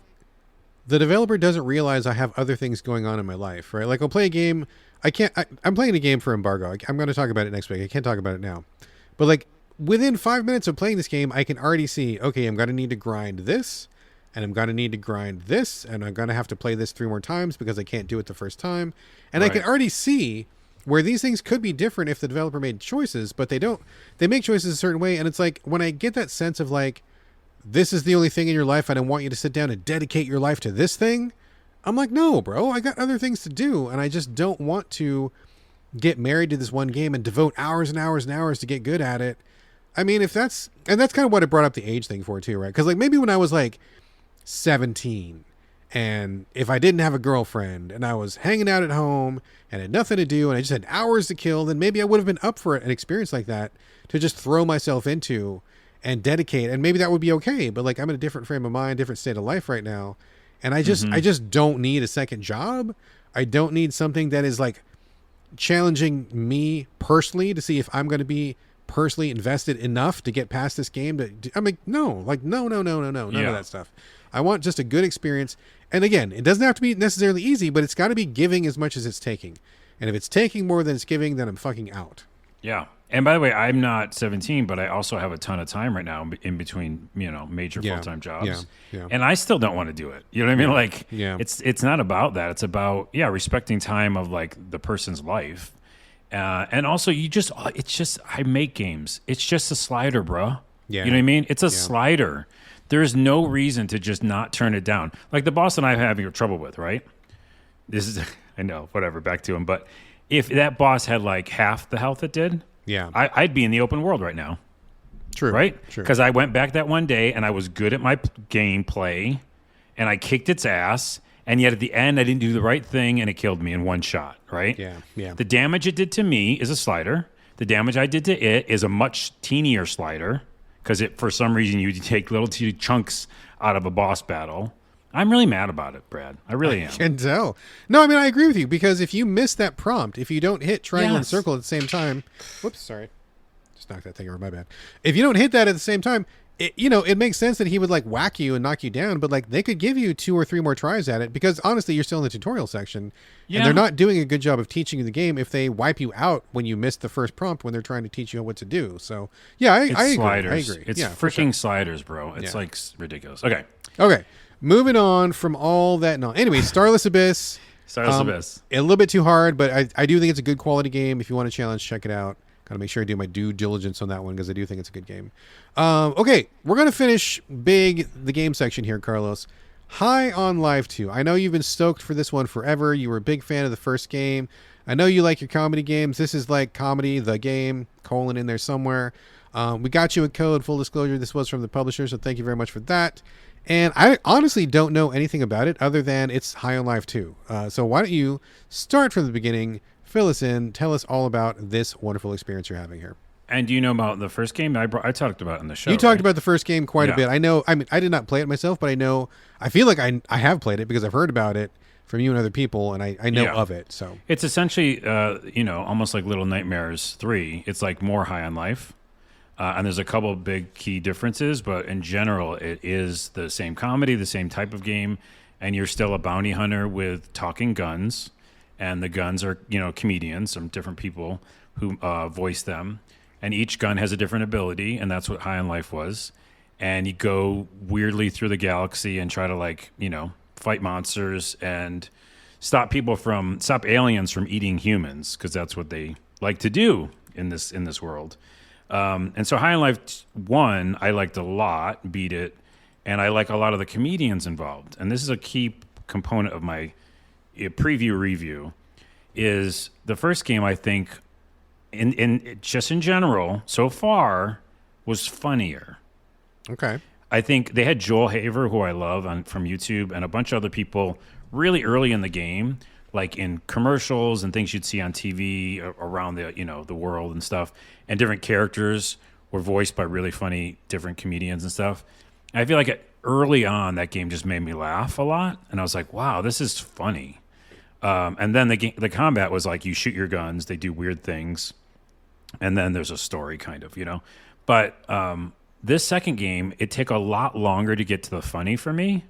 the developer doesn't realize I have other things going on in my life, right? Like I'll play a game. I'm playing a game for embargo. I'm going to talk about it next week. I can't talk about it now, but like within 5 minutes of playing this game, I can already see, okay, I'm going to need to grind this. And I'm going to need to grind this, and I'm going to have to play this 3 more times because I can't do it the first time. And I can already see where these things could be different if the developer made choices, but they don't. They make choices a certain way, and it's like when I get that sense of like, this is the only thing in your life, and I want you to sit down and dedicate your life to this thing, I'm like, no, bro, I got other things to do, and I just don't want to get married to this one game and devote hours and hours and hours to get good at it. I mean, and that's kind of what I brought up the age thing for too, right? Because like maybe when I was like 17 And if I didn't have a girlfriend and I was hanging out at home and had nothing to do and I just had hours to kill, then maybe I would have been up for an experience like that to just throw myself into and dedicate. And maybe that would be okay. But like, I'm in a different frame of mind, different state of life right now. And I just don't need a second job. I don't need something that is like challenging me personally to see if I'm going to be personally invested enough to get past this game. I'm like, no, none of that stuff. I want just a good experience. And again, it doesn't have to be necessarily easy, but it's got to be giving as much as it's taking. And if it's taking more than it's giving, then I'm fucking out. Yeah. And by the way, I'm not 17, but I also have a ton of time right now in between, major full-time jobs. Yeah. And I still don't want to do it. You know what I mean? Like, it's not about that. It's about, respecting time of like the person's life. And also I make games. It's just a slider, bro. Yeah. You know what I mean? It's a slider. There is no reason to just not turn it down. Like the boss that I'm having trouble with, right? This is, I know, whatever, back to him. But if that boss had like half the health it did, I'd be in the open world right now. True. Right? True. Because I went back that one day and I was good at my gameplay and I kicked its ass. And yet at the end, I didn't do the right thing and it killed me in one shot, right? Yeah. The damage it did to me is a slider. The damage I did to it is a much teenier slider because for some reason you take little chunks out of a boss battle. I'm really mad about it, Brad. I really am. I can tell. No, I mean, I agree with you because if you miss that prompt, if you don't hit triangle and circle at the same time, whoops, sorry. Just knocked that thing over, my bad. If you don't hit that at the same time, it makes sense that he would like whack you and knock you down, but like they could give you 2 or 3 more tries at it because honestly, you're still in the tutorial section and they're not doing a good job of teaching you the game if they wipe you out when you miss the first prompt when they're trying to teach you what to do. So I agree. Sliders. It's freaking sliders, bro. It's like ridiculous. Okay. Moving on from all that. No, anyway, Starless Abyss. Abyss. A little bit too hard, but I do think it's a good quality game. If you want a challenge, check it out. Got to make sure I do my due diligence on that one because I do think it's a good game. Okay, we're going to finish the game section here, Carlos. High on Life 2. I know you've been stoked for this one forever. You were a big fan of the first game. I know you like your comedy games. This is like comedy, the game, : in there somewhere. We got you a code, full disclosure. This was from the publisher, so thank you very much for that. And I honestly don't know anything about it other than it's High on Life 2. So why don't you start from the beginning, fill us in, tell us all about this wonderful experience you're having here. And do you know about the first game? I talked about it in the show. You talked about the first game quite a bit. I know. I mean, I did not play it myself, but I feel like I have played it because I've heard about it from you and other people, and I know of it. So it's essentially, almost like Little Nightmares 3. It's like more High on Life. And there's a couple of big key differences, but in general, it is the same comedy, the same type of game, and you're still a bounty hunter with talking guns, and the guns are, comedians, some different people who voice them, and each gun has a different ability, and that's what High on Life was. And you go weirdly through the galaxy and try to fight monsters and stop aliens from eating humans, because that's what they like to do in this world. And so High on Life 1, I liked a lot, beat it, and I like a lot of the comedians involved. And this is a key component of my preview review, is the first game, I think, in general, so far, was funnier. Okay. I think they had Joel Haver, who I love from YouTube, and a bunch of other people really early in the game, like in commercials and things you'd see on TV around the world and stuff. And different characters were voiced by really funny different comedians and stuff. And I feel like early on that game just made me laugh a lot, and I was like, "Wow, this is funny." And then the combat was like you shoot your guns, they do weird things, and then there's a story, kind of, But this second game, it took a lot longer to get to the funny for me.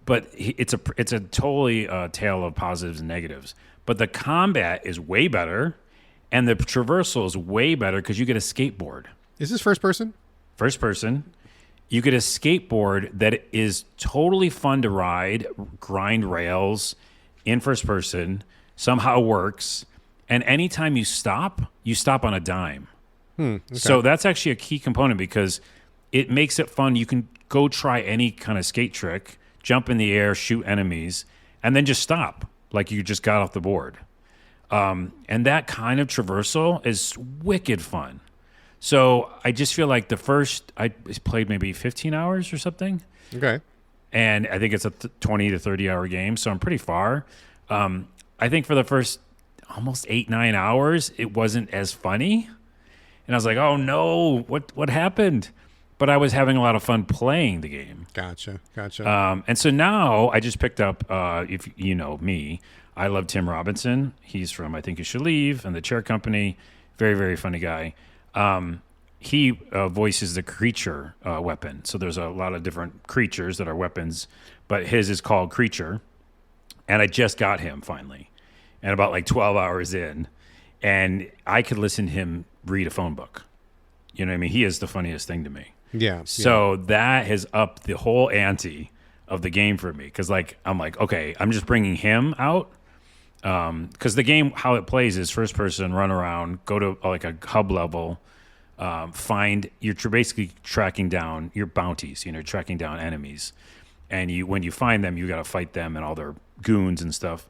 But it's a totally tale of positives and negatives. But the combat is way better, and the traversal is way better because you get a skateboard. Is this first person? First person. You get a skateboard that is totally fun to ride, grind rails in first person, somehow works. And anytime you stop on a dime. Okay. So that's actually a key component because it makes it fun. You can go try any kind of skate trick, jump in the air, shoot enemies, and then just stop like you just got off the board. And that kind of traversal is wicked fun. So I just feel like I played maybe 15 hours or something. Okay. and I think it's a 20 to 30 hour game, so I'm pretty far. I think for the first almost 8-9 hours, it wasn't as funny, and I was like, "Oh no, what happened?" But I was having a lot of fun playing the game. Gotcha. And so now I just picked up. If you know me, I love Tim Robinson. He's from I Think You Should Leave and the Chair Company. Very, very funny guy. He voices the creature weapon. So there's a lot of different creatures that are weapons, but his is called Creature. And I just got him finally, and about like 12 hours in, and I could listen to him read a phone book. You know what I mean? He is the funniest thing to me. Yeah. So that has upped the whole ante of the game for me, because like I'm like, okay, I'm just bringing him out. Because the game, how it plays is first person, run around, go to like a hub level, find, you're basically tracking down your bounties, tracking down enemies. And when you find them, you got to fight them and all their goons and stuff.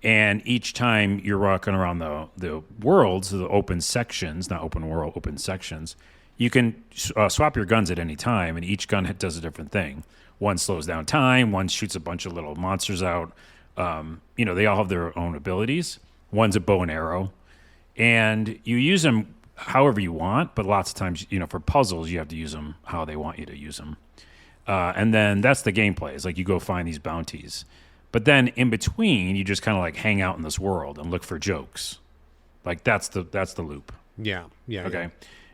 And each time you're walking around the worlds, the open sections, not open world, open sections, you can swap your guns at any time, and each gun does a different thing. One slows down time, one shoots a bunch of little monsters out. They all have their own abilities. One's a bow and arrow, and you use them however you want, but lots of times, for puzzles, you have to use them how they want you to use them. And then that's the gameplay. It's like you go find these bounties. But then in between, you just kind of like hang out in this world and look for jokes. Like that's the loop. Yeah. Okay. Yeah.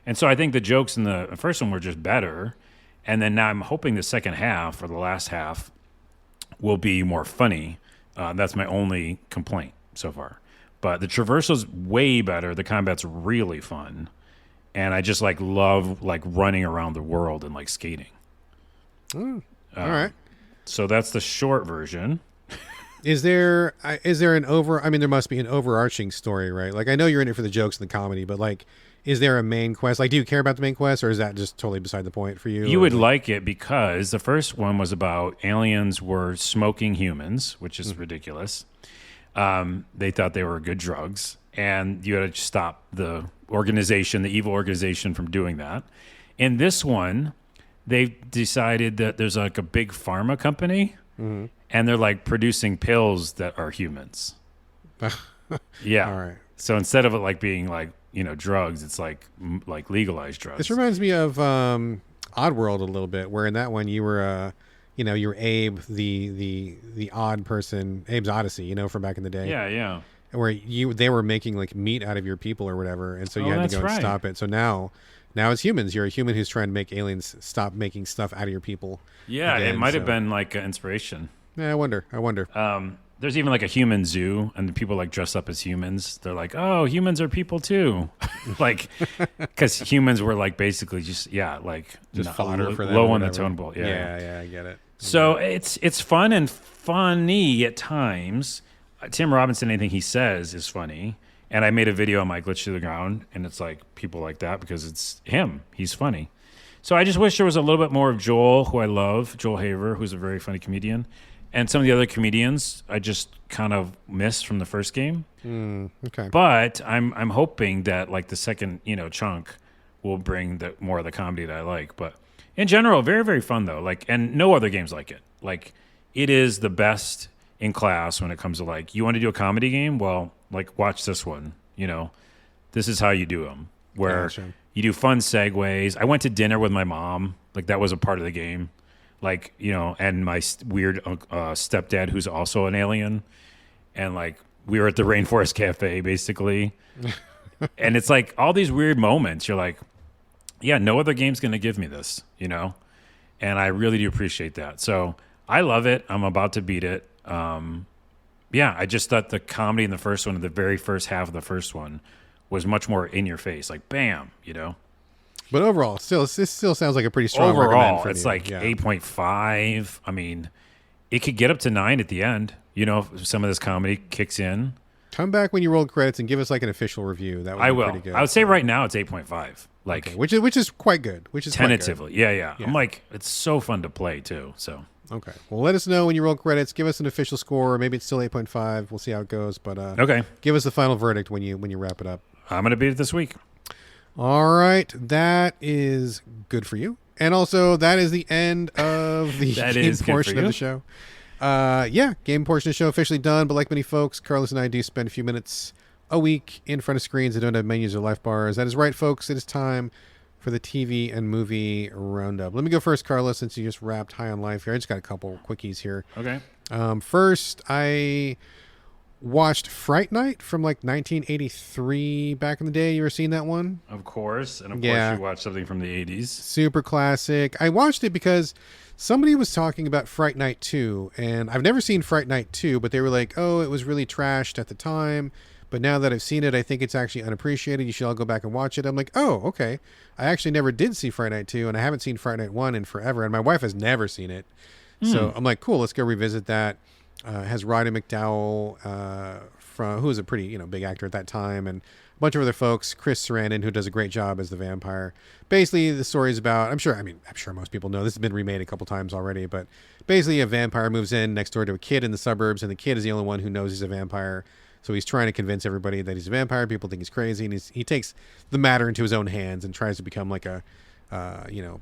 And so I think the jokes in the first one were just better. And then now I'm hoping the second half or the last half will be more funny. That's my only complaint so far. But the traversal's way better. The combat's really fun. And I just love running around the world and skating. All right. So that's the short version. Is there an there must be an overarching story, right? Like, I know you're in it for the jokes and the comedy, but is there a main quest? Like, do you care about the main quest, or is that just totally beside the point for you? You would like it because the first one was about aliens were smoking humans, which is ridiculous. They thought they were good drugs, and you had to stop the evil organization from doing that. In this one, they've decided that there's a big pharma company, and they're producing pills that are humans. Yeah. All right. So instead of it being drugs, it's like legalized drugs. This reminds me of Oddworld a little bit, where in that one you were you were Abe, the odd person, Abe's Odyssey, from back in the day. Yeah. Where they were making meat out of your people or whatever, and so you had to go and stop it. So now it's humans. You're a human who's trying to make aliens stop making stuff out of your people. Yeah, again, it might have been an inspiration. Yeah, I wonder. There's even a human zoo, and the people dress up as humans. They're like, oh, humans are people too. Because humans were basically just fodder for them, low on the tone bowl. Yeah, I get it. So it's fun and funny at times. Tim Robinson, anything he says is funny. And I made a video on my Glitch to the Ground, and it's people like that because it's him. He's funny. So I just wish there was a little bit more of Joel, who I love, Joel Haver, who's a very funny comedian. And some of the other comedians I just kind of missed from the first game. Okay. But I'm hoping that the second chunk will bring more of the comedy that I like. But in general, very, very fun though. And no other games like it. It is the best in class when it comes to you want to do a comedy game. Well, watch this one. This is how you do them. Where you do fun segues. I went to dinner with my mom. That was a part of the game. And my weird stepdad, who's also an alien. And we were at the Rainforest Cafe, basically. And it's all these weird moments. You're yeah, no other game's going to give me this, And I really do appreciate that. So I love it. I'm about to beat it. I just thought the comedy in the first one, the very first half of the first one, was much more in your face. Bam, But overall, this still sounds like a pretty strong recommend for it's you. 8.5. I mean, it could get up to 9 at the end. If some of this comedy kicks in. Come back when you roll credits and give us an official review. That would be pretty good. I would say right now it's 8.5. Okay. Which is quite good. Which is tentatively. Quite good. Yeah. I'm it's so fun to play too. So okay. Well, let us know when you roll credits. Give us an official score. Maybe it's still 8.5. We'll see how it goes. But okay. Give us the final verdict when you wrap it up. I'm gonna beat it this week. All right, that is good for you. And also, that is the end of the That game is good for portion of you. the show. Game portion of the show officially done. But like many folks, Carlos and I do spend a few minutes a week in front of screens that don't have menus or life bars. That is right, folks. It is time for the TV and movie roundup. Let me go first, Carlos, since you just wrapped High on Life here. I just got a couple quickies here. Okay. First, I watched Fright Night from like 1983 back in the day. You ever seen that one? Of course. And of Yeah. course you watched something from the 80s. Super classic. I watched it because somebody was talking about Fright Night 2, and I've never seen Fright Night 2, but they were like, oh, it was really trashed at the time, but now that I've seen it, I think it's actually unappreciated. You should all go back and watch it. I'm like, oh, okay. I actually never did see Fright Night 2, and I haven't seen Fright Night 1 in forever, and my wife has never seen it. So I'm like, cool, let's go revisit that. It has Roddy McDowell, who was a pretty big actor at that time, and a bunch of other folks. Chris Sarandon, who does a great job as the vampire. Basically, the story is about, I'm sure most people know, this has been remade a couple times already, but basically a vampire moves in next door to a kid in the suburbs, and the kid is the only one who knows he's a vampire. So he's trying to convince everybody that he's a vampire. People think he's crazy, and he takes the matter into his own hands and tries to become like a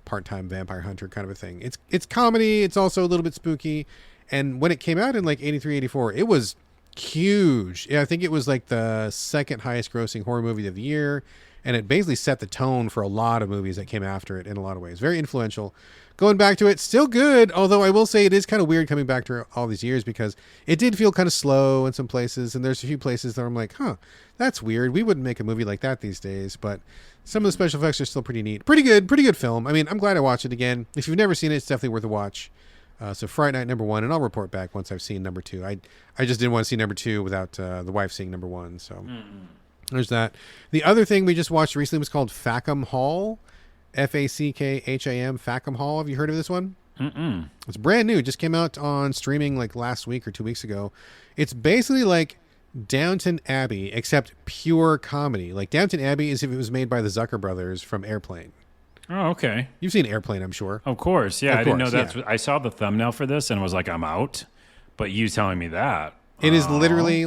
part-time vampire hunter kind of a thing. It's comedy. It's also a little bit spooky. And when it came out in like 83, 84, it was huge. Yeah, I think it was like the second highest grossing horror movie of the year. And it basically set the tone for a lot of movies that came after it in a lot of ways. Very influential. Going back to it, still good. Although I will say it is kind of weird coming back to all these years because it did feel kind of slow in some places. And there's a few places that I'm like, that's weird. We wouldn't make a movie like that these days. But some of the special effects are still pretty neat. Pretty good film. I mean, I'm glad I watched it again. If you've never seen it, it's definitely worth a watch. So Friday Night number 1, and I'll report back once I've seen number 2. I just didn't want to see number 2 without the wife seeing number 1. So there's that. The other thing we just watched recently was called Fackham Hall, Fackham, Fackham Hall. Have you heard of this one? Mm-mm. It's brand new. It just came out on streaming like last week or 2 weeks ago. It's basically like Downton Abbey, except pure comedy. Like Downton Abbey is if it was made by the Zucker brothers from Airplane. Oh, okay. You've seen Airplane, I'm sure. Of course. Yeah, Of I didn't know course, that's yeah. what I saw the thumbnail for this and was like, I'm out. But you telling me that. It is literally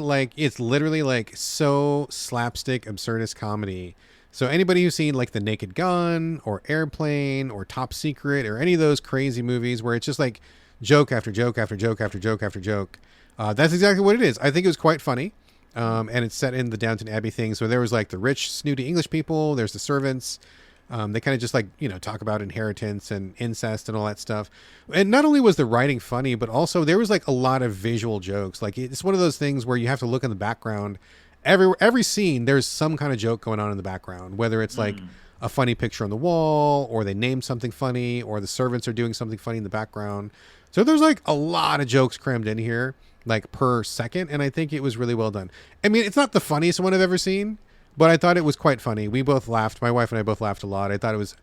like so slapstick, absurdist comedy. So anybody who's seen like The Naked Gun or Airplane or Top Secret or any of those crazy movies where it's just like joke after joke after joke after joke after joke, that's exactly what it is. I think it was quite funny. And it's set in the Downton Abbey thing. So there was like the rich, snooty English people. There's the servants. They kind of just like, talk about inheritance and incest and all that stuff. And not only was the writing funny, but also there was like a lot of visual jokes. Like it's one of those things where you have to look in the background. Every scene, there's some kind of joke going on in the background, whether it's like a funny picture on the wall or they named something funny or the servants are doing something funny in the background. So there's like a lot of jokes crammed in here, like per second. And I think it was really well done. I mean, it's not the funniest one I've ever seen, but I thought it was quite funny. We both laughed. My wife and I both laughed a lot. I thought it was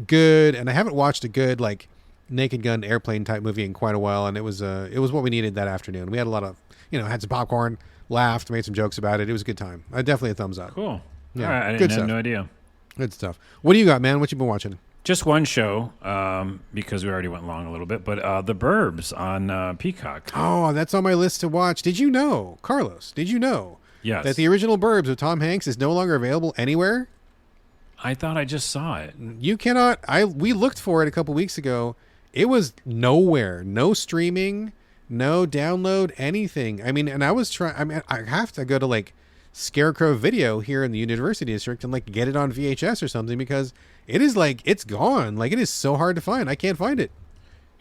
good. And I haven't watched a good like Naked Gun Airplane type movie in quite a while. And it was what we needed that afternoon. We had a lot of, had some popcorn, laughed, made some jokes about it. It was a good time. Definitely a thumbs up. Cool. Yeah, All right, I good had stuff. no idea. Good stuff. What do you got, man? What you been watching? Just one show, because we already went long a little bit, but The Burbs on Peacock. Oh, that's on my list to watch. Did you know, Carlos, Yes. that the original Burbs with Tom Hanks is no longer available anywhere? I thought I just saw it. You cannot. We looked for it a couple weeks ago. It was nowhere. No streaming, no download, anything. I mean, and I was trying. I mean, I have to go to like Scarecrow Video here in the University District and like get it on VHS or something because it is like it's gone. Like it is so hard to find. I can't find it.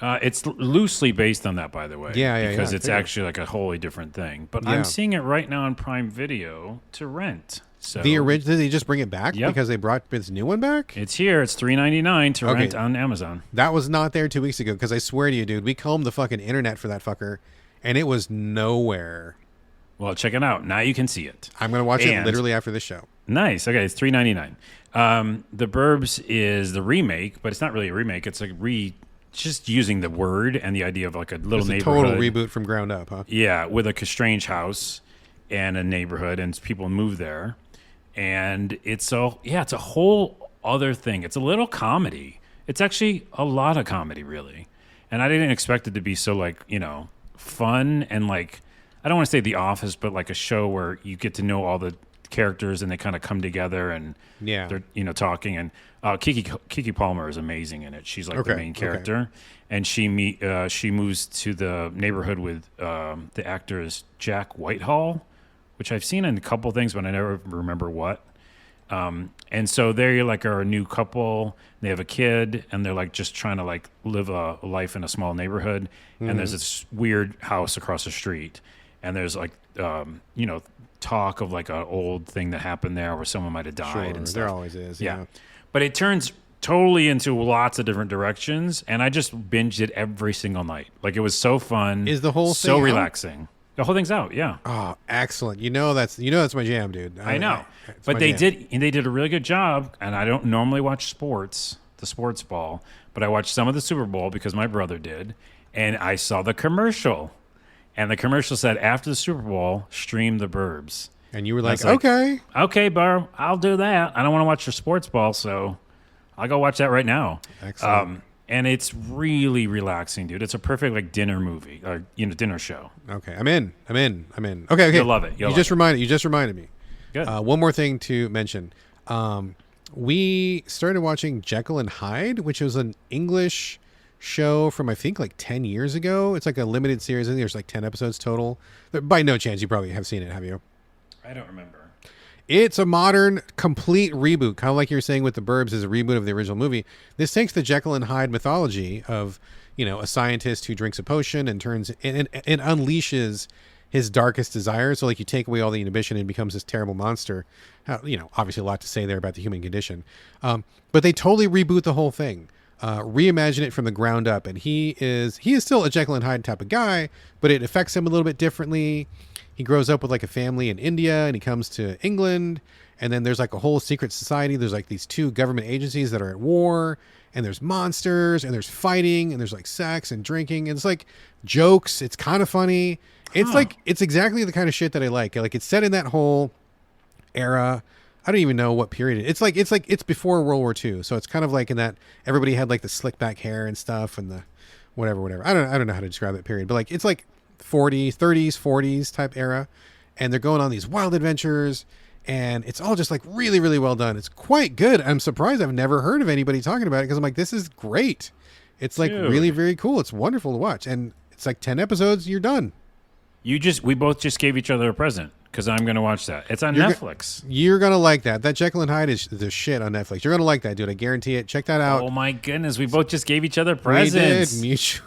It's loosely based on that, by the way. Yeah, because I it's figured. actually like a wholly different thing. But Yeah. I'm seeing it right now on Prime Video to rent. So The original, did they just bring it back Yep. because they brought this new one back? It's here. It's $3.99 to Okay. rent on Amazon. That was not there 2 weeks ago because I swear to you, dude, we combed the fucking internet for that fucker and it was nowhere. Well, check it out. Now you can see it. I'm going to watch it And- literally after this show. Nice. Okay, it's $3.99. The Burbs is the remake, but it's not really a remake. It's like just using the word and the idea of like a little It's a neighborhood. total reboot from ground up, huh? Yeah, with a strange house and a neighborhood, and people move there, and it's a whole other thing. It's a little comedy. It's actually a lot of comedy, really, and I didn't expect it to be so like fun and like I don't want to say The Office, but like a show where you get to know all the characters and they kind of come together and Yeah. they're talking. And Kiki Palmer is amazing in it. She's like the main character, and she moves to the neighborhood with the actors Jack Whitehall, which I've seen in a couple things, but I never remember what. And so they like are a new couple. They have a kid, and they're like just trying to like live a life in a small neighborhood. And there's this weird house across the street, and there's like talk of like an old thing that happened there where someone might have died and stuff. There always is. Yeah. But it turns totally into lots of different directions, and I just binged it every single night. Like it was so fun. Is the whole so thing relaxing? The whole thing's out. Yeah. Oh, excellent. That's my jam, dude. I know. But they did a really good job, and I don't normally watch the sports ball, but I watched some of the Super Bowl because my brother did, and I saw the commercial. And the commercial said, after the Super Bowl, stream The Burbs. And you were like, okay. Okay, Barb, I'll do that. I don't want to watch the sports ball, so I'll go watch that right now. Excellent. And it's really relaxing, dude. It's a perfect like dinner movie or dinner show. Okay, I'm in. Okay. You'll love it. You just reminded me. Good. One more thing to mention. We started watching Jekyll and Hyde, which was an English show from I think like 10 years ago. It's like a limited series. I think there's like 10 episodes total. By no chance you probably have seen it, have you? I don't remember. It's a modern, complete reboot, kind of like you were saying with The Burbs is a reboot of the original movie. This takes the Jekyll and Hyde mythology of, a scientist who drinks a potion and turns and unleashes his darkest desires. So like you take away all the inhibition and becomes this terrible monster. Obviously a lot to say there about the human condition. But they totally reboot the whole thing. Reimagine it from the ground up, and he is still a Jekyll and Hyde type of guy, but it affects him a little bit differently. He grows up with like a family in India, and he comes to England, and then there's like a whole secret society. There's like these two government agencies that are at war, and there's monsters, and there's fighting, and there's like sex and drinking, and it's like jokes. It's kind of funny. It's like it's exactly the kind of shit that I like. Like it's set in that whole era. I don't even know what period it's like it's before World War II. So it's kind of like in that everybody had like the slick back hair and stuff and the whatever. I don't know how to describe that period, but like it's like 30s, 40s type era, and they're going on these wild adventures, and it's all just like really, really well done. It's quite good. I'm surprised I've never heard of anybody talking about it because I'm like, this is great. It's like really, very cool. It's wonderful to watch, and it's like 10 episodes. You're done. We both just gave each other a present. Because I'm going to watch that. It's on Netflix. You're going to like that. That Jekyll and Hyde is the shit on Netflix. You're going to like that, dude. I guarantee it. Check that out. Oh, my goodness. We both just gave each other presents. We did.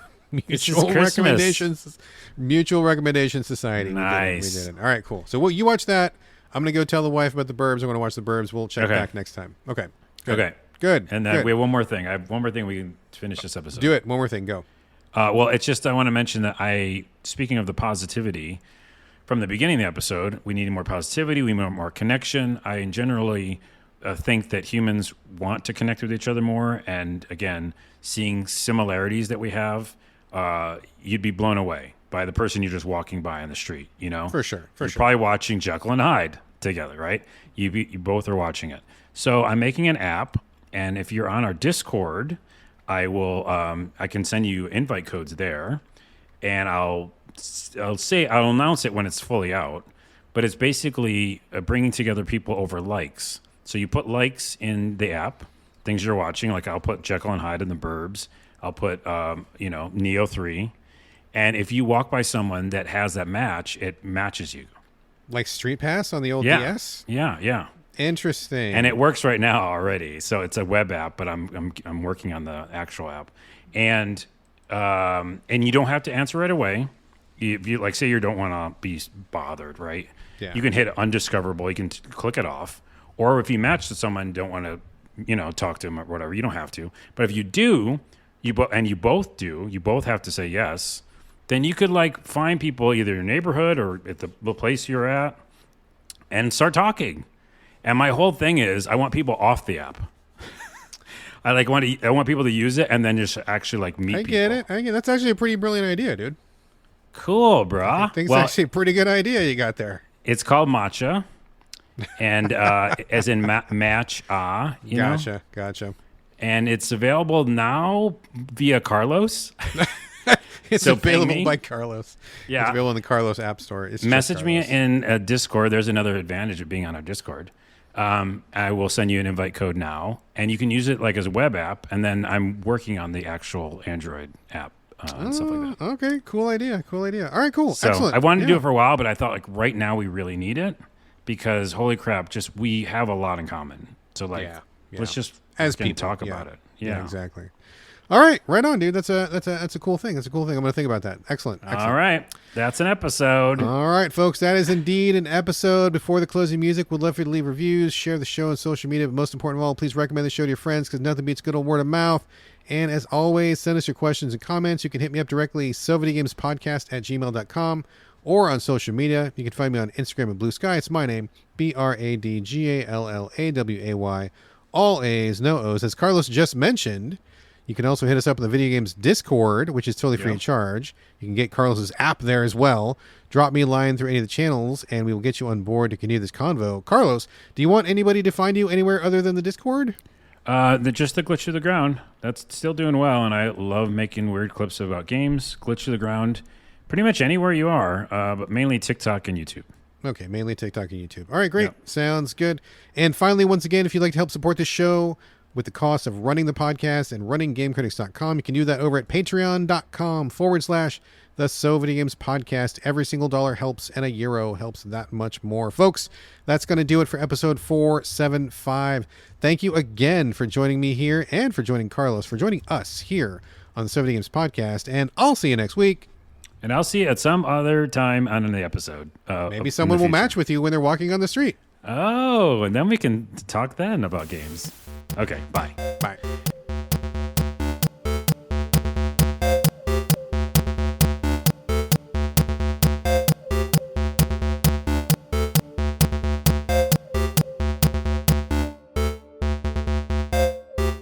Mutual recommendations. Mutual recommendation society. Nice. We did it. All right, cool. So you watch that. I'm going to go tell the wife about The Burbs. I'm going to watch The Burbs. We'll check back next time. Okay. Good. Okay. Good. And then we have one more thing. I have one more thing we can finish this episode. Do it. One more thing. Go. Well, it's just I want to mention that speaking of the positivity, from the beginning of the episode, we need more positivity. We want more connection. I generally think that humans want to connect with each other more. And again, seeing similarities that we have, you'd be blown away by the person you're just walking by on the street, For sure. You're probably watching Jekyll and Hyde together, right? You both are watching it. So I'm making an app, and if you're on our Discord, I can send you invite codes there, and I'll announce it when it's fully out, but it's basically bringing together people over likes. So you put likes in the app, things you're watching. Like I'll put Jekyll and Hyde in The Burbs. I'll put Nioh 3, and if you walk by someone that has that match, it matches you. Like Street Pass on the old DS. Yeah. Interesting. And it works right now already. So it's a web app, but I'm working on the actual app, and you don't have to answer right away. If you say you don't want to be bothered, right? Yeah. You can hit have you can click it off. Or if you match to someone, don't want to, talk to them or whatever, you don't have to. But if you do, you both have to say yes. Then you could find people either in your neighborhood or at the place you're at and start talking. And my whole thing is I want people off the app. I want people to use it and then just actually meet people. I get it. That's actually a pretty brilliant idea, dude. Cool, brah. I think it's actually a pretty good idea you got there. It's called Matcha, and as in match. Gotcha. And it's available now via Carlos. It's So ping available me. by Carlos. Yeah. It's available in the Carlos App Store. It's just Message me Carlos. in Discord. There's another advantage of being on our Discord. I will send you an invite code now, and you can use it like as a web app. And then I'm working on the actual Android app and stuff like that. Okay, cool idea. All right, cool. So Excellent. I wanted to do it for a while, but I thought like right now we really need it because holy crap, just we have a lot in common. So like let's just as freaking people talk about it. Yeah. exactly. All right, right on, dude. That's a cool thing. That's a cool thing. I'm going to think about that. Excellent. All right. That's an episode. All right, folks. That is indeed an episode. Before the closing music, we'd love for you to leave reviews, share the show on social media, but most important of all, please recommend the show to your friends because nothing beats good old word of mouth. And as always, send us your questions and comments. You can hit me up directly, sovideogamespodcast@gmail.com, or on social media. You can find me on Instagram and Blue Sky. It's my name, BradGallaway. All A's, no O's. As Carlos just mentioned, you can also hit us up in the Video Games Discord, which is totally free of charge. You can get Carlos's app there as well. Drop me a line through any of the channels, and we will get you on board to continue this convo. Carlos, do you want anybody to find you anywhere other than the Discord? Just the Glitch to the Ground. That's still doing well, and I love making weird clips about games. Glitch to the Ground, pretty much anywhere you are, but mainly TikTok and YouTube. Okay, mainly TikTok and YouTube. All right, great. Yep. Sounds good. And finally, once again, if you'd like to help support this show with the cost of running the podcast and running GameCritics.com, you can do that over at patreon.com/the So Video Games Podcast. Every single dollar helps, and €1 helps that much more. Folks, that's going to do it for episode 475. Thank you again for joining me here and for joining Carlos, for joining us here on the So Video Games Podcast. And I'll see you next week. And I'll see you at some other time on the episode. Maybe someone will match with you when they're walking on the street. Oh, and then we can talk then about games. Okay, bye.